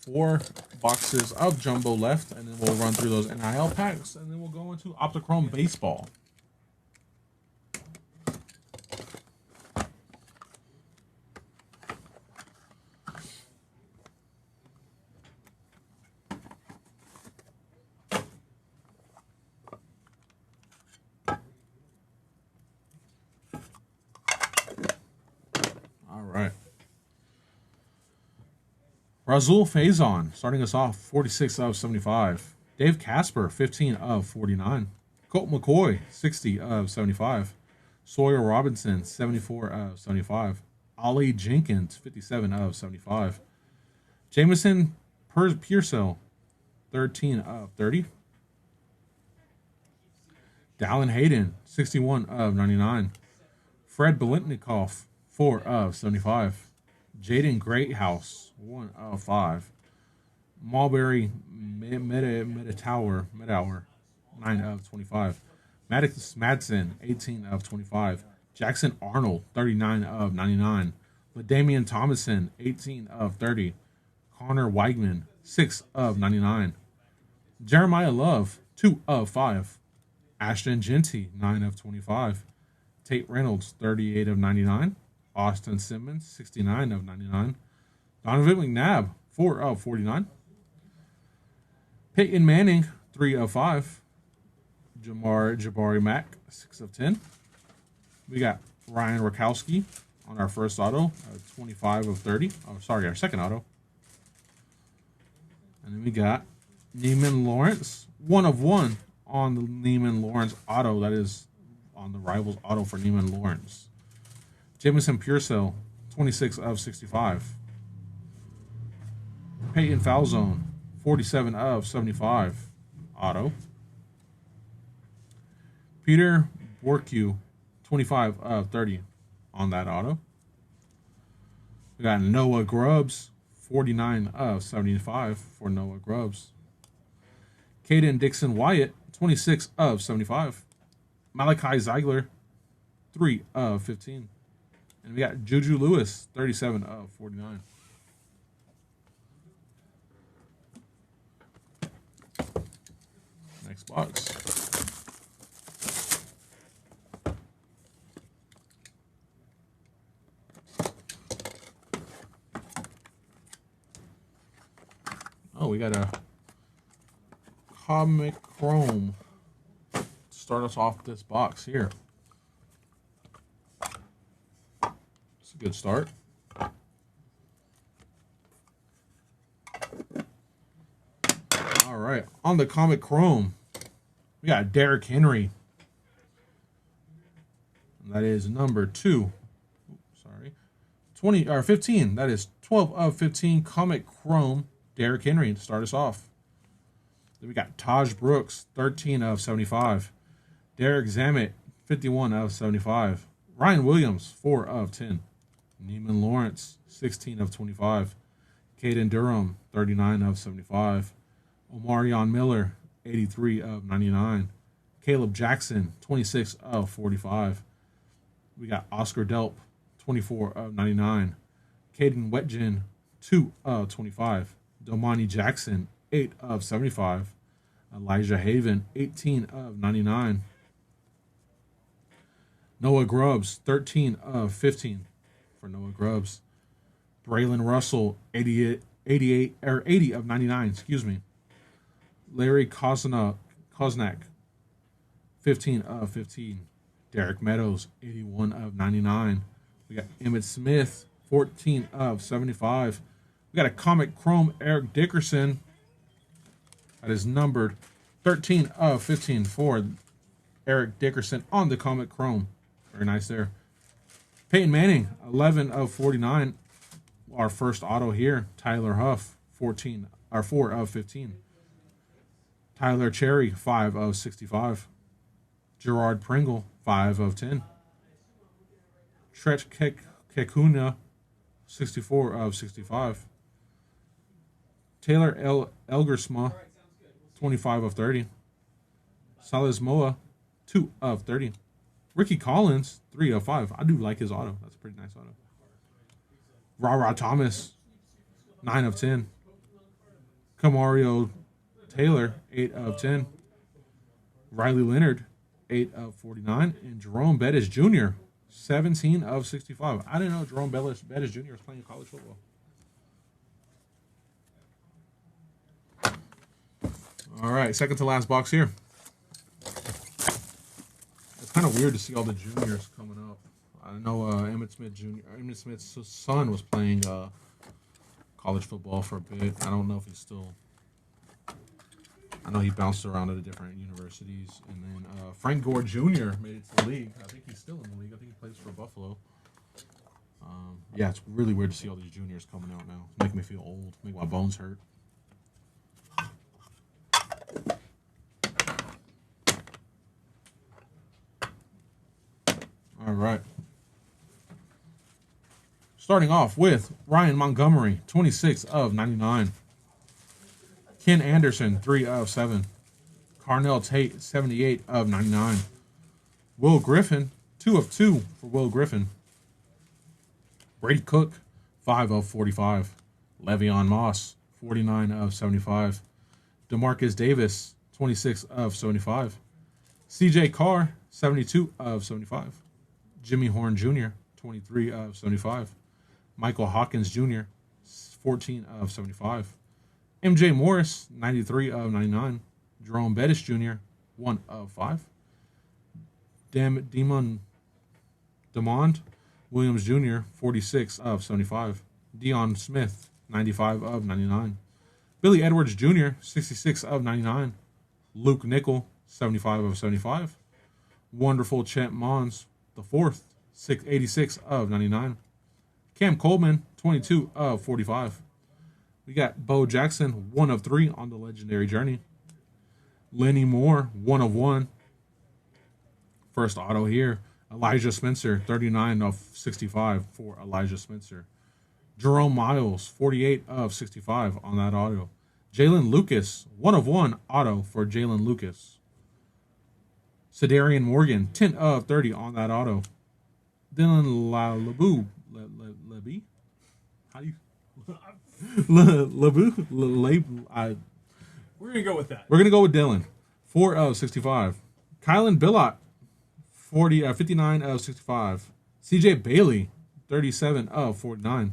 4 boxes of jumbo left, and then we'll run through those NIL packs, and then we'll go into Optichrome Baseball. All right. Razul Faison, starting us off, 46 of 75. Dave Casper, 15 of 49. Colt McCoy, 60 of 75. Sawyer Robinson, 74 of 75. Ollie Jenkins, 57 of 75. Jamison Pearsall, 13 of 30. Dallin Hayden, 61 of 99. Fred Belitnikoff, 4 of 75. Jaden Greathouse, 1 of 5. Mulberry Medauer, 9 of 25. Maddox Madsen, 18 of 25. Jackson Arnold, 39 of 99. LaDamian Thomason, 18 of 30. Connor Weigman, 6 of 99. Jeremiah Love, 2 of 5. Ashton Genty, 9 of 25. Tate Reynolds, 38 of 99. Austin Simmons, 69 of 99. Donovan McNabb, 4 of 49. Peyton Manning, 3 of 5. Jabari Mack, 6 of 10. We got Ryan Rakowski on our first auto, 25 of 30. Oh, sorry, our second auto. And then we got Neiman Lawrence, 1 of 1 on the Neiman Lawrence auto. That is on the Rivals auto for Neiman Lawrence. Jamison Pearsall, 26 of 65. Peyton Falzone, 47 of 75. Auto. Peter Borque, 25 of 30 on that auto. We got Noah Grubbs, 49 of 75 for Noah Grubbs. Caden Dixon Wyatt, 26 of 75. Malachi Ziegler, 3 of 15. And we got Juju Lewis, 37 of 49. Next box. Oh, we got a Optichrome to start us off this box here. It's a good start. right, on the Comic Chrome, we got Derrick Henry. That is number 2. Sorry. 20 or 15. That is 12 of 15 Comic Chrome Derrick Henry to start us off. Then we got Taj Brooks, 13 of 75. Derek Zammit, 51 of 75. Ryan Williams, 4 of 10. Neiman Lawrence, 16 of 25. Caden Durham, 39 of 75. Omarion Miller, 83 of 99. Caleb Jackson, 26 of 45. We got Oscar Delp, 24 of 99. Caden Wetjen, 2 of 25. Domani Jackson, 8 of 75. Elijah Haven, 18 of 99. Noah Grubbs, 13 of 15 for Noah Grubbs. Braylon Russell, 80 of 99, excuse me. Larry Koznak, 15 of 15. Derek Meadows, 81 of 99. We got Emmitt Smith, 14 of 75. We got a Comic Chrome Eric Dickerson. That is numbered 13 of 15 for Eric Dickerson on the Comic Chrome. Very nice there. Peyton Manning, 11 of 49. Our first auto here. Tyler Huff, 4 of 15. Tyler Cherry, 5 of 65. Gerard Pringle, 5 of 10. Tret Kekuna, 64 of 65. Taylor Elgersma, 25 of 30. Salas Moa, 2 of 30. Ricky Collins, 3 of 5. I do like his auto. That's a pretty nice auto. Ra Thomas, 9 of 10. Kamario Taylor, 8 of 10. Riley Leonard, 8 of 49. And Jerome Bettis Jr., 17 of 65. I didn't know Jerome Bettis Jr. was playing college football. All right, second to last box here. It's kind of weird to see all the juniors coming up. I know Emmitt Smith's son was playing college football for a bit. I don't know if he's still. I know he bounced around at different universities. And then Frank Gore Jr. made it to the league. I think he's still in the league. I think he plays for Buffalo. Yeah, it's really weird to see all these juniors coming out now. It's making me feel old. Make my bones hurt. All right. Starting off with Ryan Montgomery, 26 of 99. Ken Anderson, 3 of 7. Carnell Tate, 78 of 99. Will Griffin, 2 of 2 for Will Griffin. Brady Cook, 5 of 45. Le'Veon Moss, 49 of 75. DeMarcus Davis, 26 of 75. CJ Carr, 72 of 75. Jimmy Horn Jr., 23 of 75. Michael Hawkins Jr., 14 of 75. MJ Morris, 93 of 99. Jerome Bettis Jr., 1 of 5. Demond Williams Jr., 46 of 75. Deion Smith, 95 of 99. Billy Edwards Jr., 66 of 99. Luke Nickel, 75 of 75. Wonderful Chet Mons, the fourth, 86 of 99. Cam Coleman, 22 of 45. We got Bo Jackson, 1 of 3 on the legendary journey. Lenny Moore, 1 of 1. First auto here. Elijah Spencer, 39 of 65 for Elijah Spencer. Jerome Miles, 48 of 65 on that auto. Jalen Lucas, 1 of 1 auto for Jalen Lucas. Cedarian Morgan, 10 of 30 on that auto. Dylan Lebu, how do you? Lebu, We're gonna go with that. We're gonna go with Dylan, 4 of 65. Kylan Billot, 59 of 65. CJ Bailey, 37 of 49.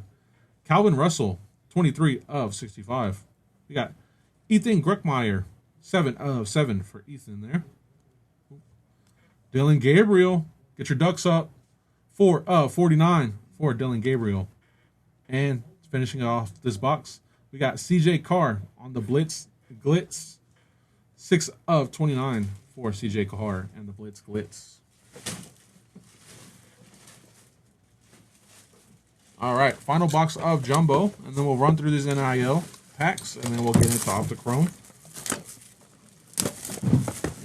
Calvin Russell, 23 of 65. We got Ethan Greckmeyer, 7 of 7 for Ethan there. Dylan Gabriel, get your ducks up. 4 of 49 for Dylan Gabriel. And finishing off this box, we got CJ Carr on the Glitz 6 of 29 for CJ Kahar and the Blitz Glitz. All right, final box of Jumbo, and then we'll run through these NIL packs, and then we'll get into Optichrome.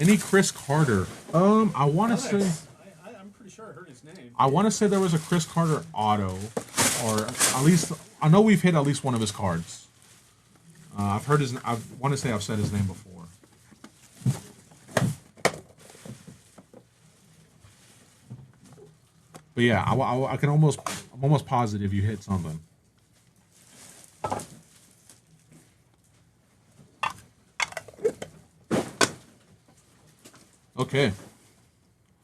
Any Chris Carter? I want to say. I'm pretty sure I heard his name. I want to say there was a Chris Carter auto, or at least I know we've hit at least one of his cards. I've heard his. I want to say I've said his name before. But yeah, I can almost. I'm almost positive you hit something. Okay.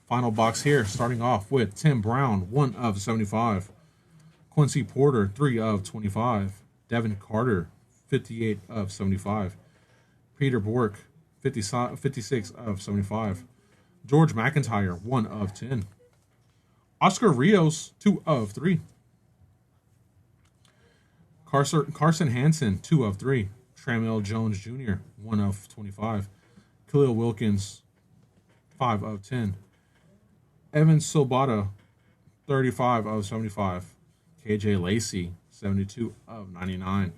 Final box here, starting off with Tim Brown, 1 of 75. Quincy Porter, 3 of 25. Devin Carter, 58 of 75. Peter Bork, 56 of 75. George McIntyre, 1 of 10. Oscar Rios, 2 of 3. Carson Hansen, 2 of 3. Trammell Jones Jr., 1 of 25. Khalil Wilkins, 5 of 10. Evan Sobata, 35 of 75. KJ Lacey, 72 of 99.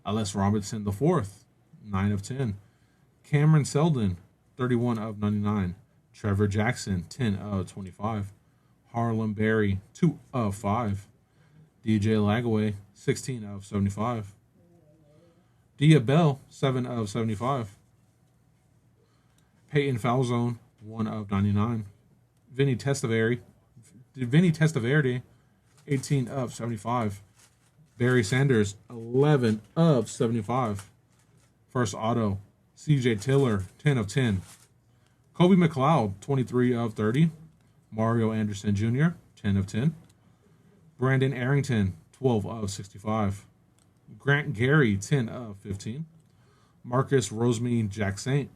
Ellis Robinson IV, 9 of 10. Cameron Seldon, 31 of 99. Trevor Jackson, 10 of 25. Harlem Berry, 2 of 5. DJ Lagaway, 16 of 75. Dia Bell, 7 of 75. Peyton Falzone, 1 of 99. Vinny Testaverde, 18 of 75. Barry Sanders, 11 of 75. First auto, CJ Tiller, 10 of 10. Kobe McLeod, 23 of 30. Mario Anderson Jr., 10 of 10. Brandon Arrington, 12 of 65. Grant Gary, 10 of 15. Marcus Rosemead Jack Saint,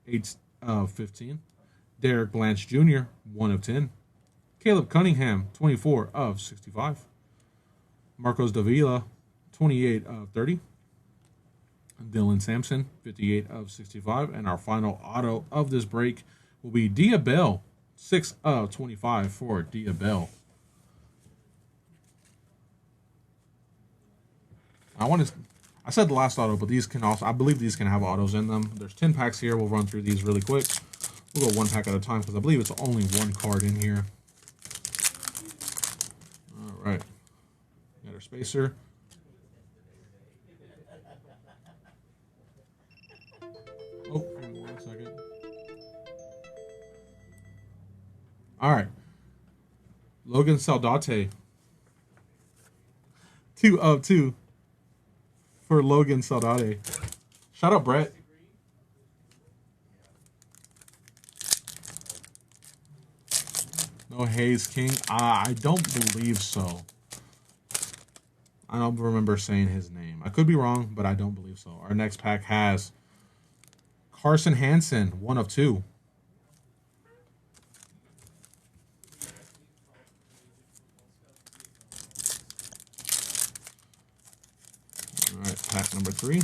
8 of 15. Derek Blanche Jr., 1 of 10. Caleb Cunningham, 24 of 65. Marcos Davila, 28 of 30. Dylan Sampson, 58 of 65. And our final auto of this break will be Dia Bell, 6 of 25 for Dia Bell. I said the last auto, but these can also, I believe these can have autos in them. There's 10 packs here. We'll run through these really quick. We'll go one pack at a time because I believe it's only one card in here. All right. Got our spacer. Oh, hang on 1 second. All right. Logan Saldate. 2 of 2 for Logan Saldate. Shout out, Brett. No Hayes King. I don't believe so. I don't remember saying his name. I could be wrong, but I don't believe so. Our next pack has Carson Hansen, 1 of 2. All right, pack number 3.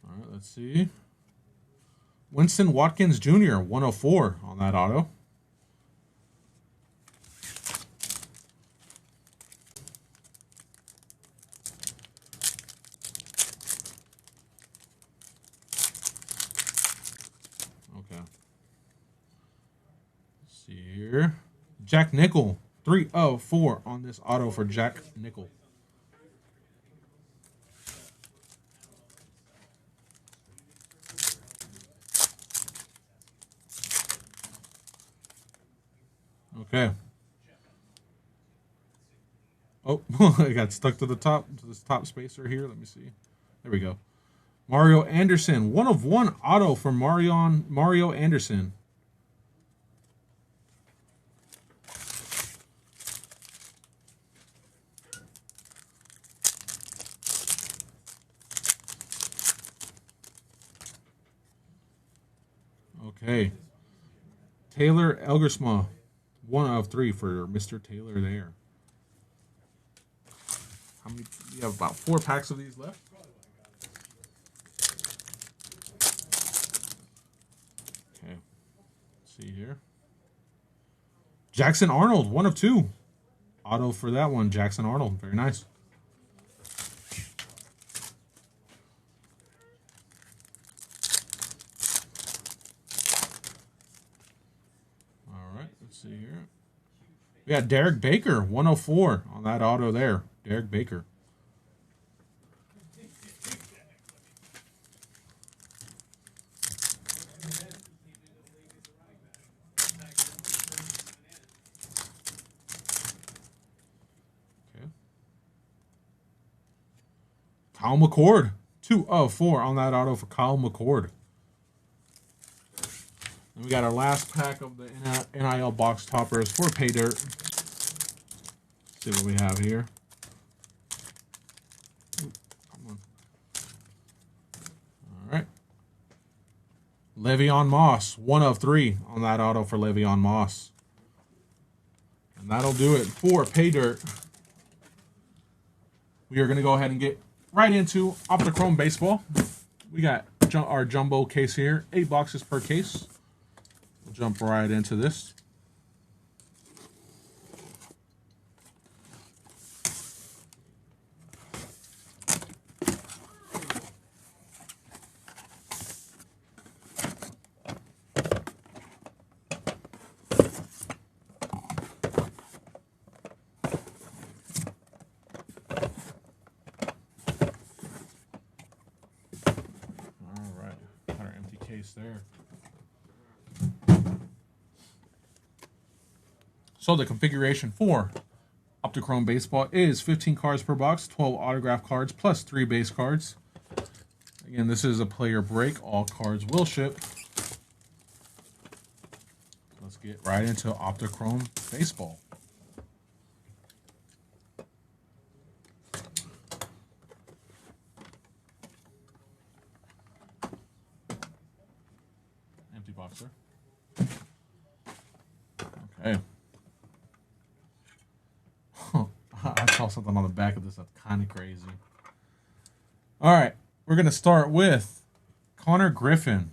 All right, let's see. Winston Watkins Jr., 104 on that auto. Okay. Let's see here. Jack Nickel, 3 of 4 on this auto for Jack Nickel. Okay. Oh, I got stuck to the top, to this top spacer here. Let me see. There we go. Mario Anderson, 1 of 1 auto for Mario Anderson. Okay. Taylor Elgersma, 1 of 3 for Mr. Taylor there. How many? You have about 4 packs of these left. see here. Jackson Arnold, 1 of 2. Auto for that one, Jackson Arnold. Very nice. All right, let's see here. We got Derek Baker, 104 on that auto there. Derek Baker. Kyle McCord, 2 of 4 on that auto for Kyle McCord. And we got our last pack of the NIL box toppers for Paydirt. See what we have here. Ooh, come on. All right. Le'Veon Moss, 1 of 3 on that auto for Le'Veon Moss. And that'll do it for Paydirt. We are going to go ahead and get right into Optichrome Baseball. We got our jumbo case here, 8 boxes per case. We'll jump right into this. Case there. So the configuration for Optichrome Baseball is 15 cards per box, 12 autograph cards, plus 3 base cards. Again, this is a player break. All cards will ship. Let's get right into Optichrome Baseball. Empty box there. Okay. I saw something on the back of this that's kind of crazy. All right. We're going to start with Connor Griffin.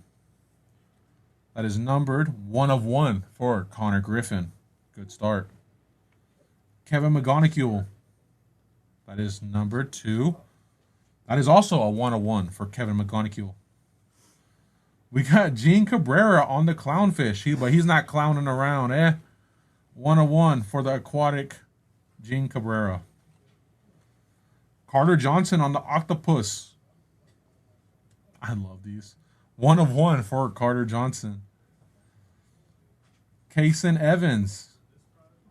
That is numbered 1 of 1 for Connor Griffin. Good start. Kevin McGonigal. That is numbered 2. That is also a 1 of 1 for Kevin McGonigal. We got Gene Cabrera on the clownfish, but he's not clowning around, eh? 1 of 1 for the aquatic Gene Cabrera. Carter Johnson on the octopus. I love these. 1 of 1 for Carter Johnson. Kason Evans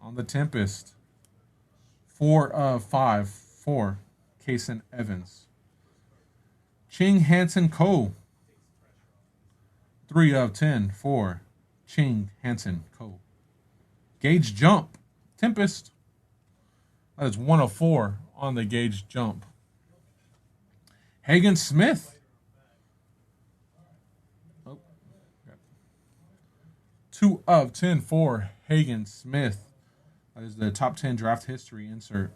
on the Tempest. 4 of 5 for Kason Evans. Ching Hansen Ko. 3 of 10 for Ching Hansen Ko. Gauge Jump. Tempest. That is 1 of 4 on the Gauge Jump. Hagen Smith. 2 of 10 for Hagen Smith. That is the top 10 draft history insert.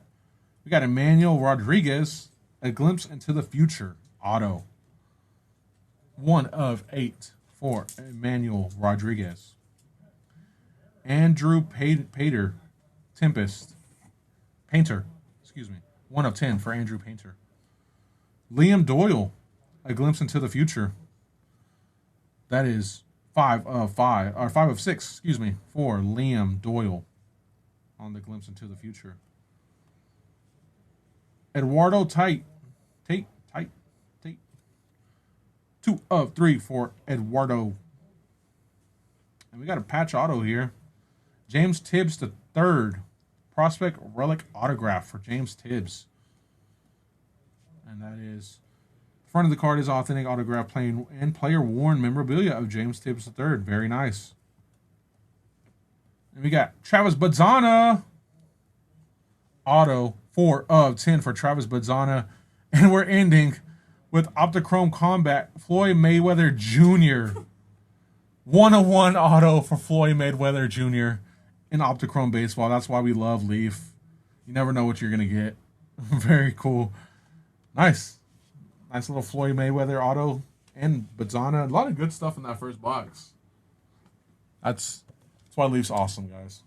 We got Emmanuel Rodriguez. A glimpse into the future. Auto. 1 of 8 for Emmanuel Rodriguez. Andrew Paydirt. Tempest. Painter. 1 of 10 for Andrew Painter. Liam Doyle. A glimpse into the future. That is 5 of 6, for Liam Doyle on the glimpse into the future. Eduardo Tate. 2 of 3 for Eduardo. And we got a patch auto here. James Tibbs the third. Prospect relic autograph for James Tibbs. And that is, front of the card is authentic autograph player worn memorabilia of James Tibbs III. Very nice. And we got Travis Bazzana. Auto 4 of 10 for Travis Bazzana. And we're ending with Optichrome Combat Floyd Mayweather Jr. 1 of 1 auto for Floyd Mayweather Jr. in Optichrome Baseball. That's why we love Leaf. You never know what you're going to get. Very cool. Nice. Nice little Floyd Mayweather auto and Bazzana. A lot of good stuff in that first box. That's why Leaf's awesome, guys.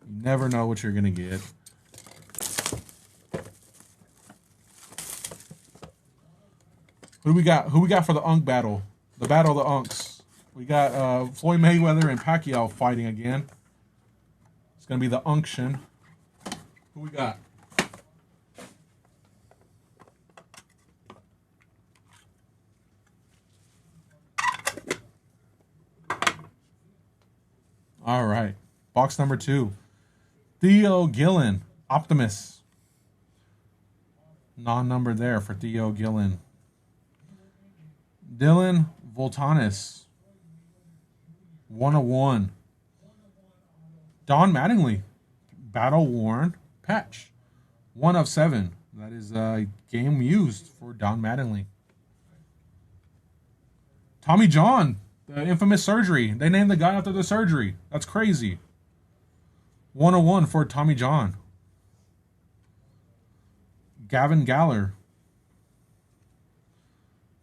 You never know what you're gonna get. Who we got? Who we got for the Unk battle? The battle of the Unks. We got Floyd Mayweather and Pacquiao fighting again. It's gonna be the Unction. Who we got? All right. Box number 2. Theo Gillen, Optimus. Non-number there for Theo Gillen. Dylan Voltanis, 101. Don Mattingly, Battle Worn patch, 1 of 7. That is a game used for Don Mattingly. Tommy John, the infamous surgery. They named the guy after the surgery. That's crazy. 101 for Tommy John. Gavin Galler,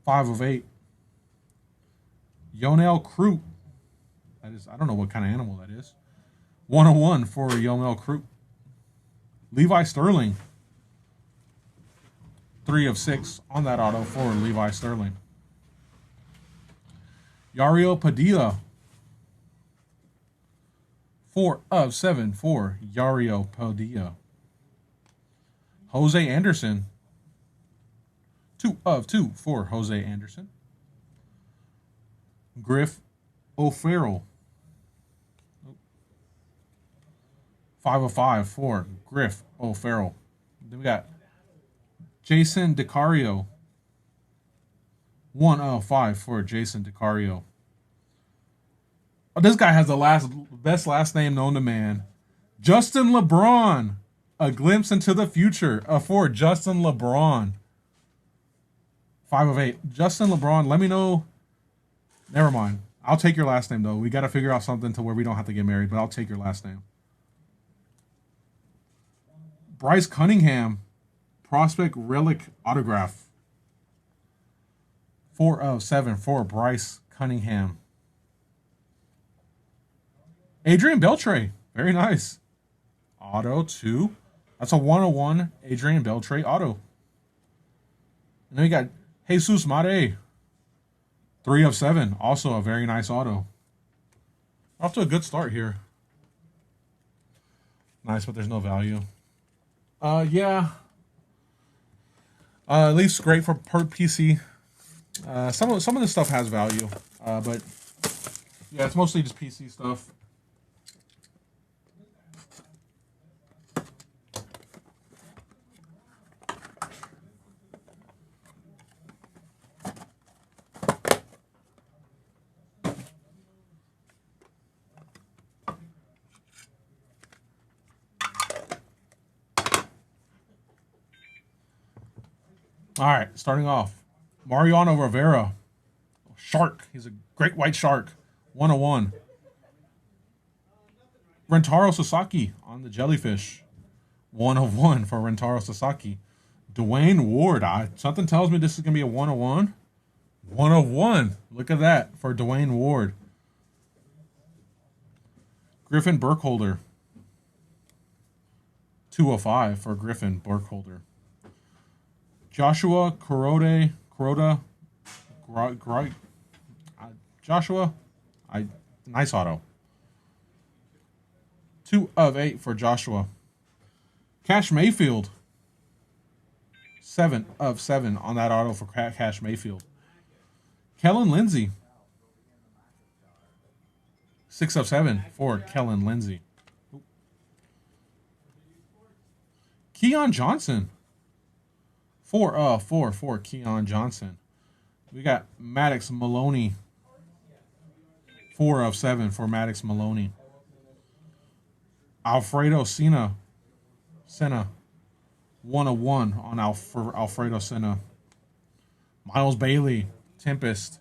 5 of 8. Yonel Kroot. That is, I don't know what kind of animal that is. 101 for Yonel Kroot. Levi Sterling, 3 of 6 on that auto for Levi Sterling. Yario Padilla, 4 of 7 for Yario Padilla. Jose Anderson, 2 of 2 for Jose Anderson. Griff O'Farrell, 5 of 5 for Griff O'Farrell. Then we got Jason DiCario, 1 of 5 for Jason DiCario. Oh, this guy has the best last name known to man. Justin LeBron, a glimpse into the future for Justin LeBron. 5 of 8. Justin LeBron, let me know. Never mind. I'll take your last name, though. We got to figure out something to where we don't have to get married, but I'll take your last name. Bryce Cunningham, Prospect Relic Autograph. 4 of 7 for Bryce Cunningham. Adrian Beltre, very nice. Auto 2. That's a 101 Adrian Beltre auto. And then we got Jesus Mare, 3 of 7. Also a very nice auto. Off to a good start here. Nice, but there's no value. Yeah. At least great for per PC. Some of this stuff has value. But yeah, it's mostly just PC stuff. All right, starting off, Mariano Rivera, shark. He's a great white shark, 101. Rentaro Sasaki on the jellyfish, 101 for Rentaro Sasaki. Dwayne Ward, something tells me this is going to be a 101. 101, look at that for Dwayne Ward. Griffin Burkholder, 205 for Griffin Burkholder. Joshua Kuroda, Joshua, nice auto. 2 of 8 for Joshua. Cash Mayfield, 7 of 7 on that auto for Cash Mayfield. Kellen Lindsey, 6 of 7 for Kellen Lindsey. Keon Johnson, 4 of 4 for Keon Johnson. We got Maddox Maloney, 4 of 7 for Maddox Maloney. Alfredo Senna, 1 of 1 on for Alfredo Senna. Miles Bailey, Tempest,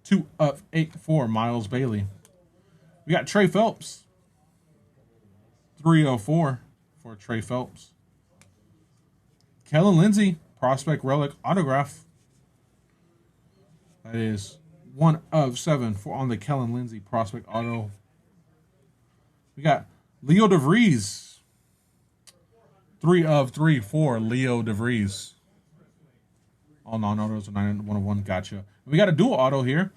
2 of 8 for Miles Bailey. We got Trey Phelps, 3 of 4 for Trey Phelps. Kellen Lindsey, Prospect Relic Autograph. That is 1/7 for on the Kellen Lindsay prospect auto. We got Leo DeVries. 3/3 for Leo DeVries. All non-autos are 9/1/1. Gotcha. We got a dual auto here.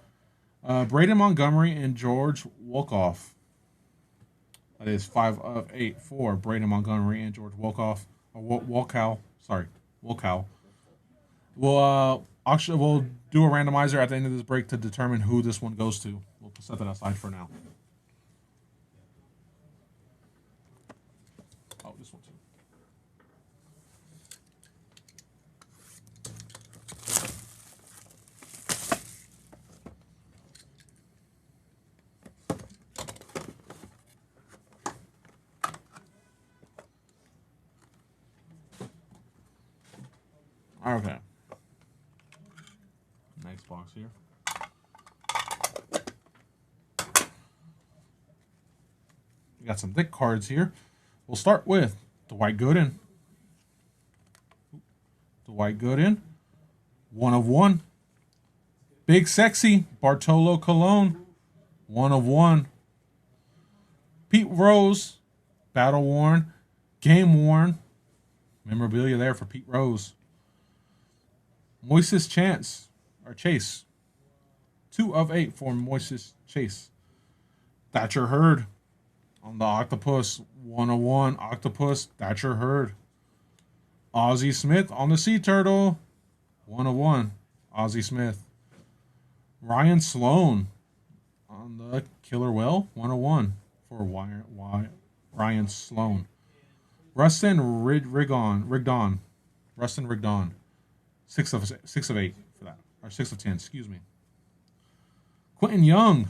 Braden Montgomery and George Wolkoff. That is 5/8 for Braden Montgomery and George Wolkoff. Or Wolkow. Sorry, Wolkow. We'll do a randomizer at the end of this break to determine who this one goes to. We'll set that aside for now. Oh, this one too. Okay. Next box here. We got some thick cards here. We'll start with Dwight Gooden. Dwight Gooden. 1/1. Big Sexy. Bartolo Colon. 1/1. Pete Rose. Battle Worn. Game Worn. Memorabilia there for Pete Rose. Moises Chase. 2/8 for Moises Chase. Thatcher Hurd on the Octopus. 1/1 Octopus. Thatcher Hurd. Ozzie Smith on the Sea Turtle. 1/1 Ozzie Smith. Ryan Sloan on the Killer Whale. 1/1 for Ryan Sloan. Rustin Rigdon. Rustin Rigdon. 6/8 for that. Or 6/10, excuse me. Quentin Young.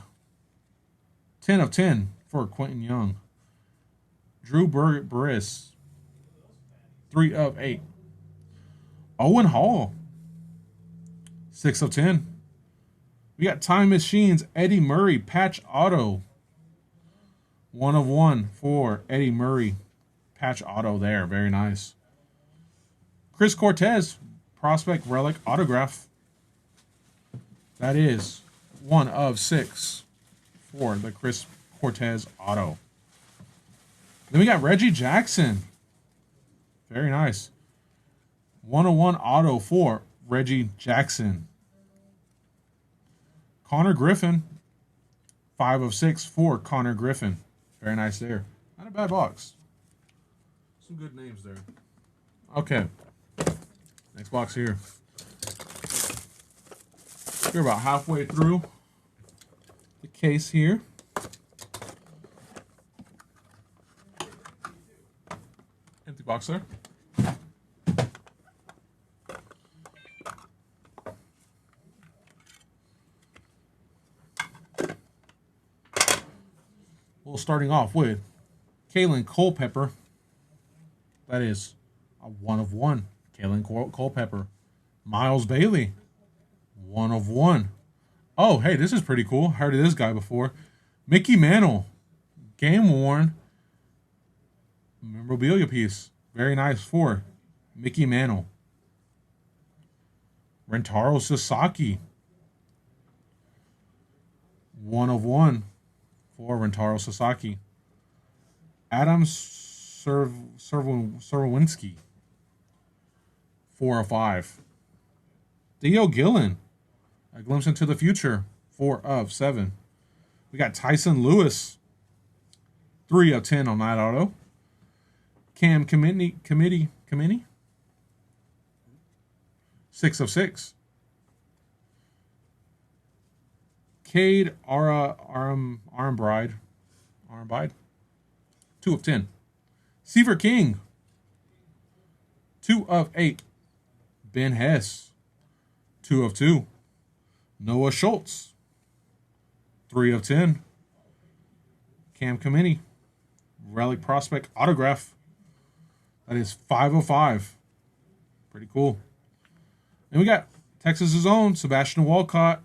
10/10 for Quentin Young. Drew Burris. 3/8. Owen Hall. 6/10. We got Time Machines. Eddie Murray. Patch Auto. 1/1 for Eddie Murray. Patch Auto there. Very nice. Chris Cortez. Prospect Relic Autograph. That is 1/6 for the Chris Cortez Auto. Then we got Reggie Jackson. Very nice. 1/1 Auto for Reggie Jackson. Connor Griffin. 5/6 for Connor Griffin. Very nice there. Not a bad box. Some good names there. Okay. Next box here. We're about halfway through the case here. Empty box there. Well, starting off with Kalen Culpepper. That is a 1/1. Kalen Culpepper. Miles Bailey. 1/1. Oh, hey, this is pretty cool. Heard of this guy before. Mickey Mantle. Game Worn. Memorabilia piece. Very nice for Mickey Mantle. Rentaro Sasaki. 1/1 for Rentaro Sasaki. Adam Serwinski. 4/5. Theo Gillen. A Glimpse into the Future. 4/7. We got Tyson Lewis. 3/10 on that auto. Cam Committee. 6/6. Cade Armbride. 2/10. Seaver King. 2/8. Ben Hess. 2/2. Noah Schultz. 3/10. Cam Committee. Relic Prospect Autograph. That is 5/5. Pretty cool. And we got Texas's own Sebastian Walcott.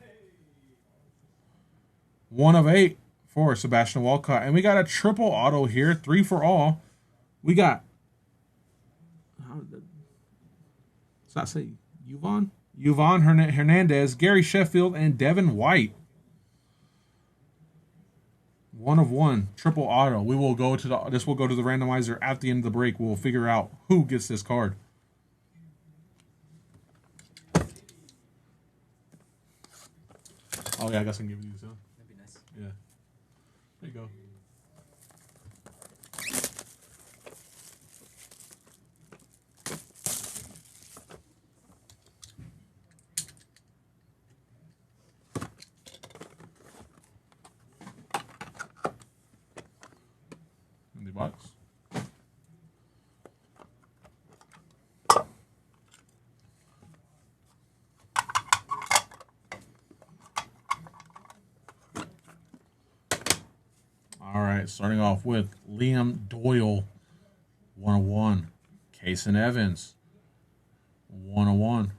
1/8 for Sebastian Walcott. And we got a triple auto here. 3 for all. We got... Does that say Yvonne? Yvonne Hernandez, Gary Sheffield, and Devin White. 1 of 1, triple auto. We will go to this will go to the randomizer at the end of the break. We'll figure out who gets this card. Oh yeah, I guess I can give you these. Huh? That'd be nice. Yeah. There you go. In the box. All right, starting off with Liam Doyle, 1 of 1. Kason Evans, 1 of 1.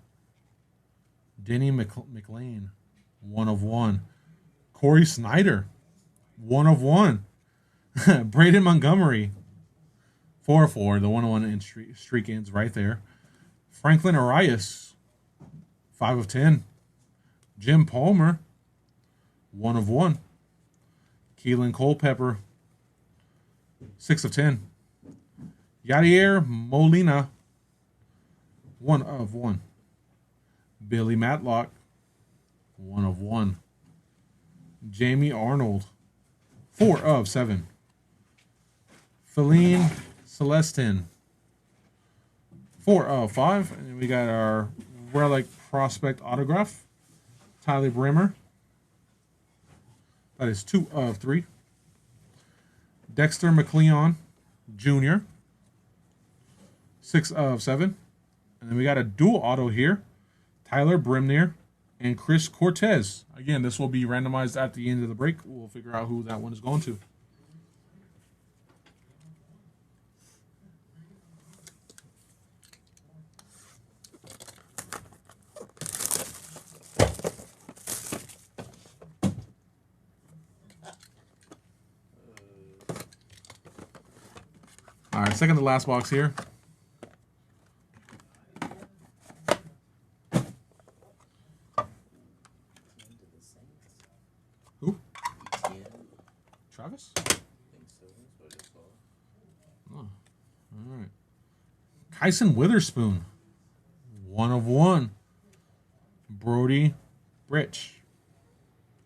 Denny McLean, 1 of 1. Corey Snyder, 1 of 1. Braden Montgomery, 4 of 4. The 1 of 1 in streak ends right there. Franklin Arias, 5 of 10. Jim Palmer, 1 of 1. Keelan Culpepper, 6 of 10. Yadier Molina, 1 of 1. Billy Matlock, 1 of 1. Jamie Arnold, 4 of 7. Feline Celestin, 4 of 5. And we got our Relic Prospect autograph, Tyler Brimmer. That is 2 of 3. Dexter McLeon Jr., 6 of 7. And then we got a dual auto here, Tyler Brimner and Chris Cortez. Again, this will be randomized at the end of the break. We'll figure out who that one is going to. All right, second to last box here. Who? Travis? I think so. That's what it's called. Oh, all right. Kyson Witherspoon, 1 of 1. Brody Rich,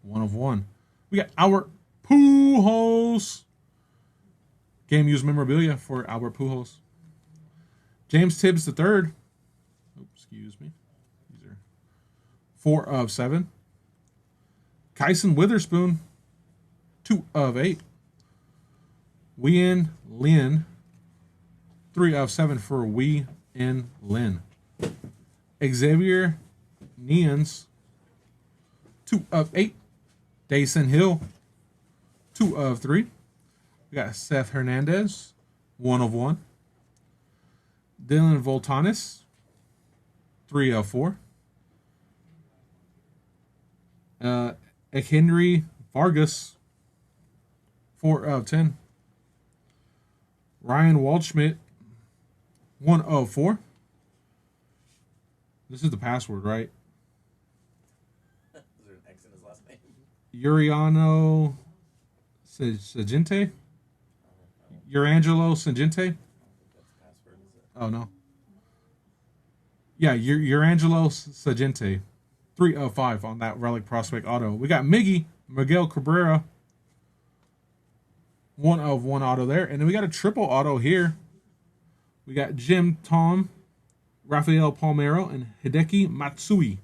1 of 1. We got Albert Pujols. Game used memorabilia for Albert Pujols. James Tibbs III. Oops, excuse me. These are 4 of 7. Kyson Witherspoon, 2 of 8. Wien Lin, 3 of 7 for Wien Lin. Xavier Neans, 2 of 8. Dayson Hill, 2 of 3. We got Seth Hernandez, 1 of 1. Dylan Voltanis, 3 of 4. Henry Vargas, 4 of 10. Ryan Waldschmidt, 1 of 4. This is the password, right? Is there an X in his last name? Uriano Sagente? Urangelo Sagente? Oh, no. Yeah, Urangelo Sagente. 3 of 5 on that Relic Prospect auto. We got Miguel Cabrera. 1 of 1 auto there. And then we got a triple auto here. We got Jim Tom, Rafael Palmeiro, and Hideki Matsui.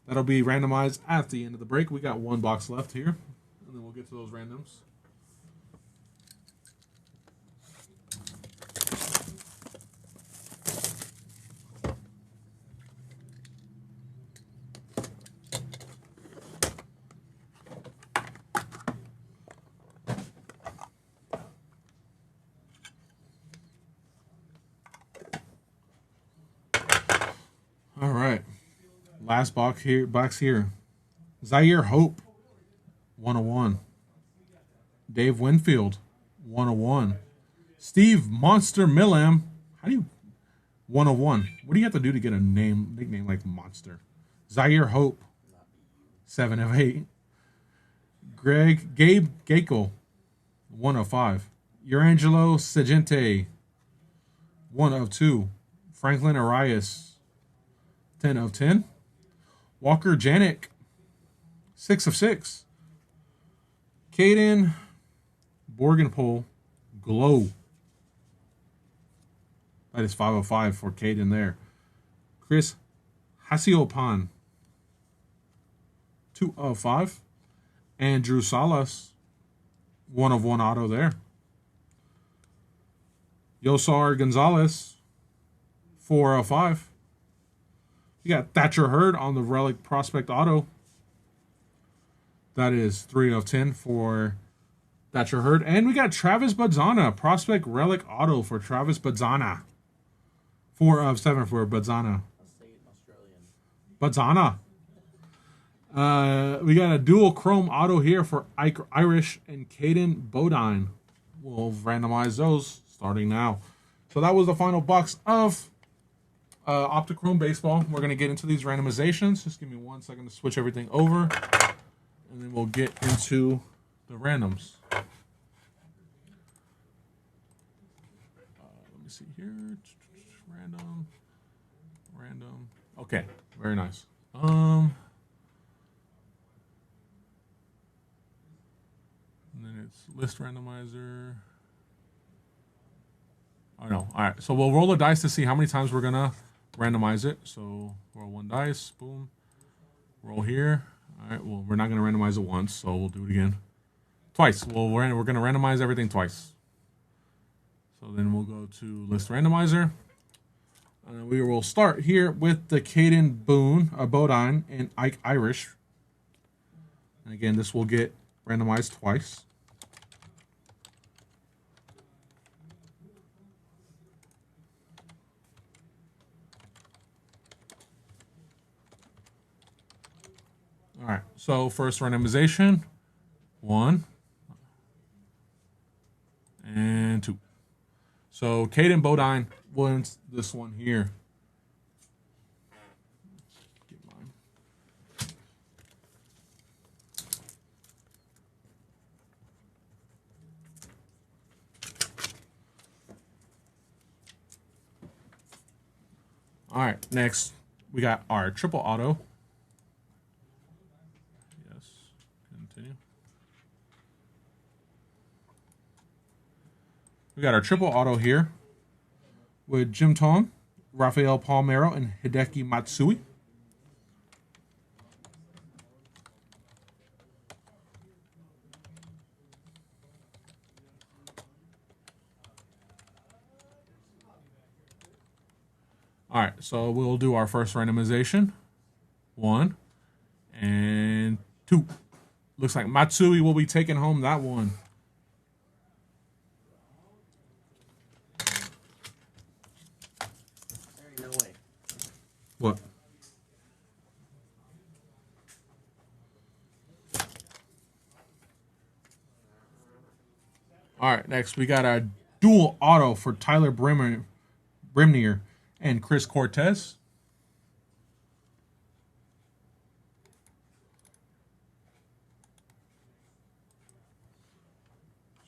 That'll be randomized at the end of the break. We got 1 box left here. And then we'll get to those randoms. All right. Last box here. Zaire Hope, 1 of 1. Dave Winfield, 1 of 1. Steve Monster Millam, 1 1 of 1. What do you have to do to get a nickname like Monster? Zaire Hope, 7 of 8. Gabe Gakel, 1 of 5. Urangelo Segente, 1 of 2. Franklin Arias, 10 of 10. Walker Janik, 6 of 6. Caden Borgenpole, Glow. That is 5 of 5 for Caden there. Chris Hasiopan, 2 of 5. Andrew Salas, 1 of 1 auto there. Yosar Gonzalez, 4 of 5. You got Thatcher Hurd on the Relic Prospect Auto. That is 3 of 10 for Thatcher Hurd. And we got Travis Badzana, Prospect Relic Auto for Travis Badzana. 4 of 7 for Badzana. Badzana. We got a dual chrome auto here for Irish and Caden Bodine. We'll randomize those starting now. So that was the final box of Optichrome Baseball. We're going to get into these randomizations. Just give me 1 second to switch everything over. And then we'll get into the randoms. Let me see here. Random. Okay, very nice. And then it's list randomizer. Oh no. All right. So we'll roll a dice to see how many times we're gonna randomize it. So roll 1 dice. Boom. Roll here. All right. Well, we're not gonna randomize it once, so we'll do it again. Twice. Well, we're gonna randomize everything twice. So then we'll go to list randomizer. We will start here with the Caden Bodine and Ike Irish. And again, this will get randomized twice. All right, so first randomization, 1 and 2. So Caden Bodine wins this one here. Get mine. All right, next we got our triple auto. Yes, continue. We got our triple auto here with Jim Tom, Rafael Palmeiro, and Hideki Matsui. All right, so we'll do our first randomization. 1 and 2. Looks like Matsui will be taking home that one. No way. What? All right, next we got a dual auto for Tyler Brimnier and Chris Cortez.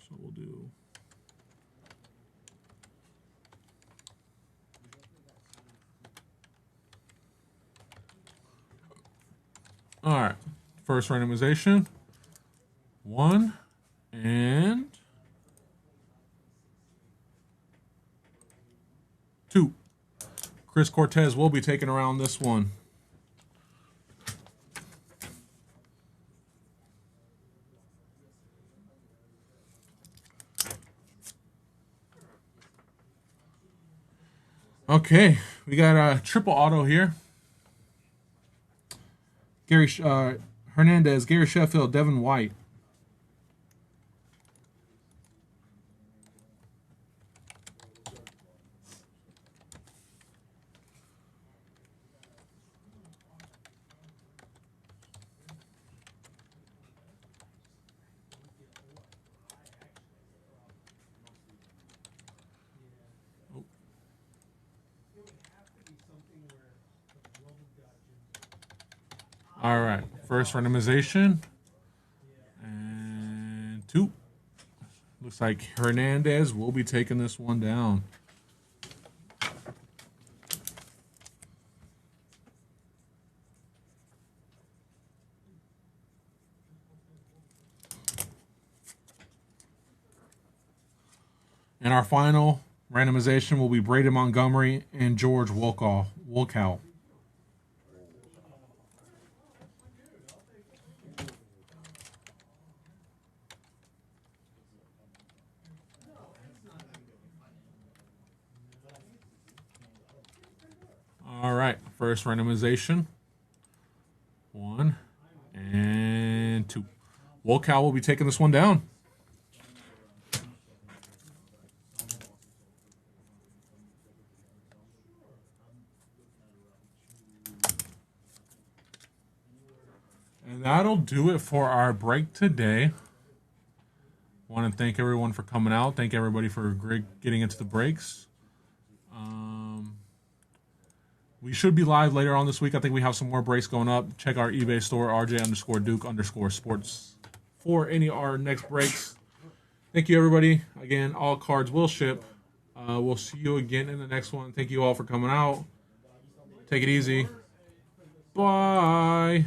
So we'll do. All right, first randomization. 1 and 2. Chris Cortez will be taking around this one. Okay, we got a triple auto here. Gary Hernandez, Gary Sheffield, Devin White. All right. First randomization. And 2. Looks like Hernandez will be taking this one down. And our final randomization will be Braden Montgomery and George Wolkow. All right, first randomization. 1 and 2. Wolkow will be taking this one down. And that'll do it for our break today. Want to thank everyone for coming out. Thank everybody for getting into the breaks. We should be live later on this week. I think we have some more breaks going up. Check our eBay store, RJ_Duke_sports, for any of our next breaks. Thank you, everybody. Again, all cards will ship. We'll see you again in the next one. Thank you all for coming out. Take it easy. Bye.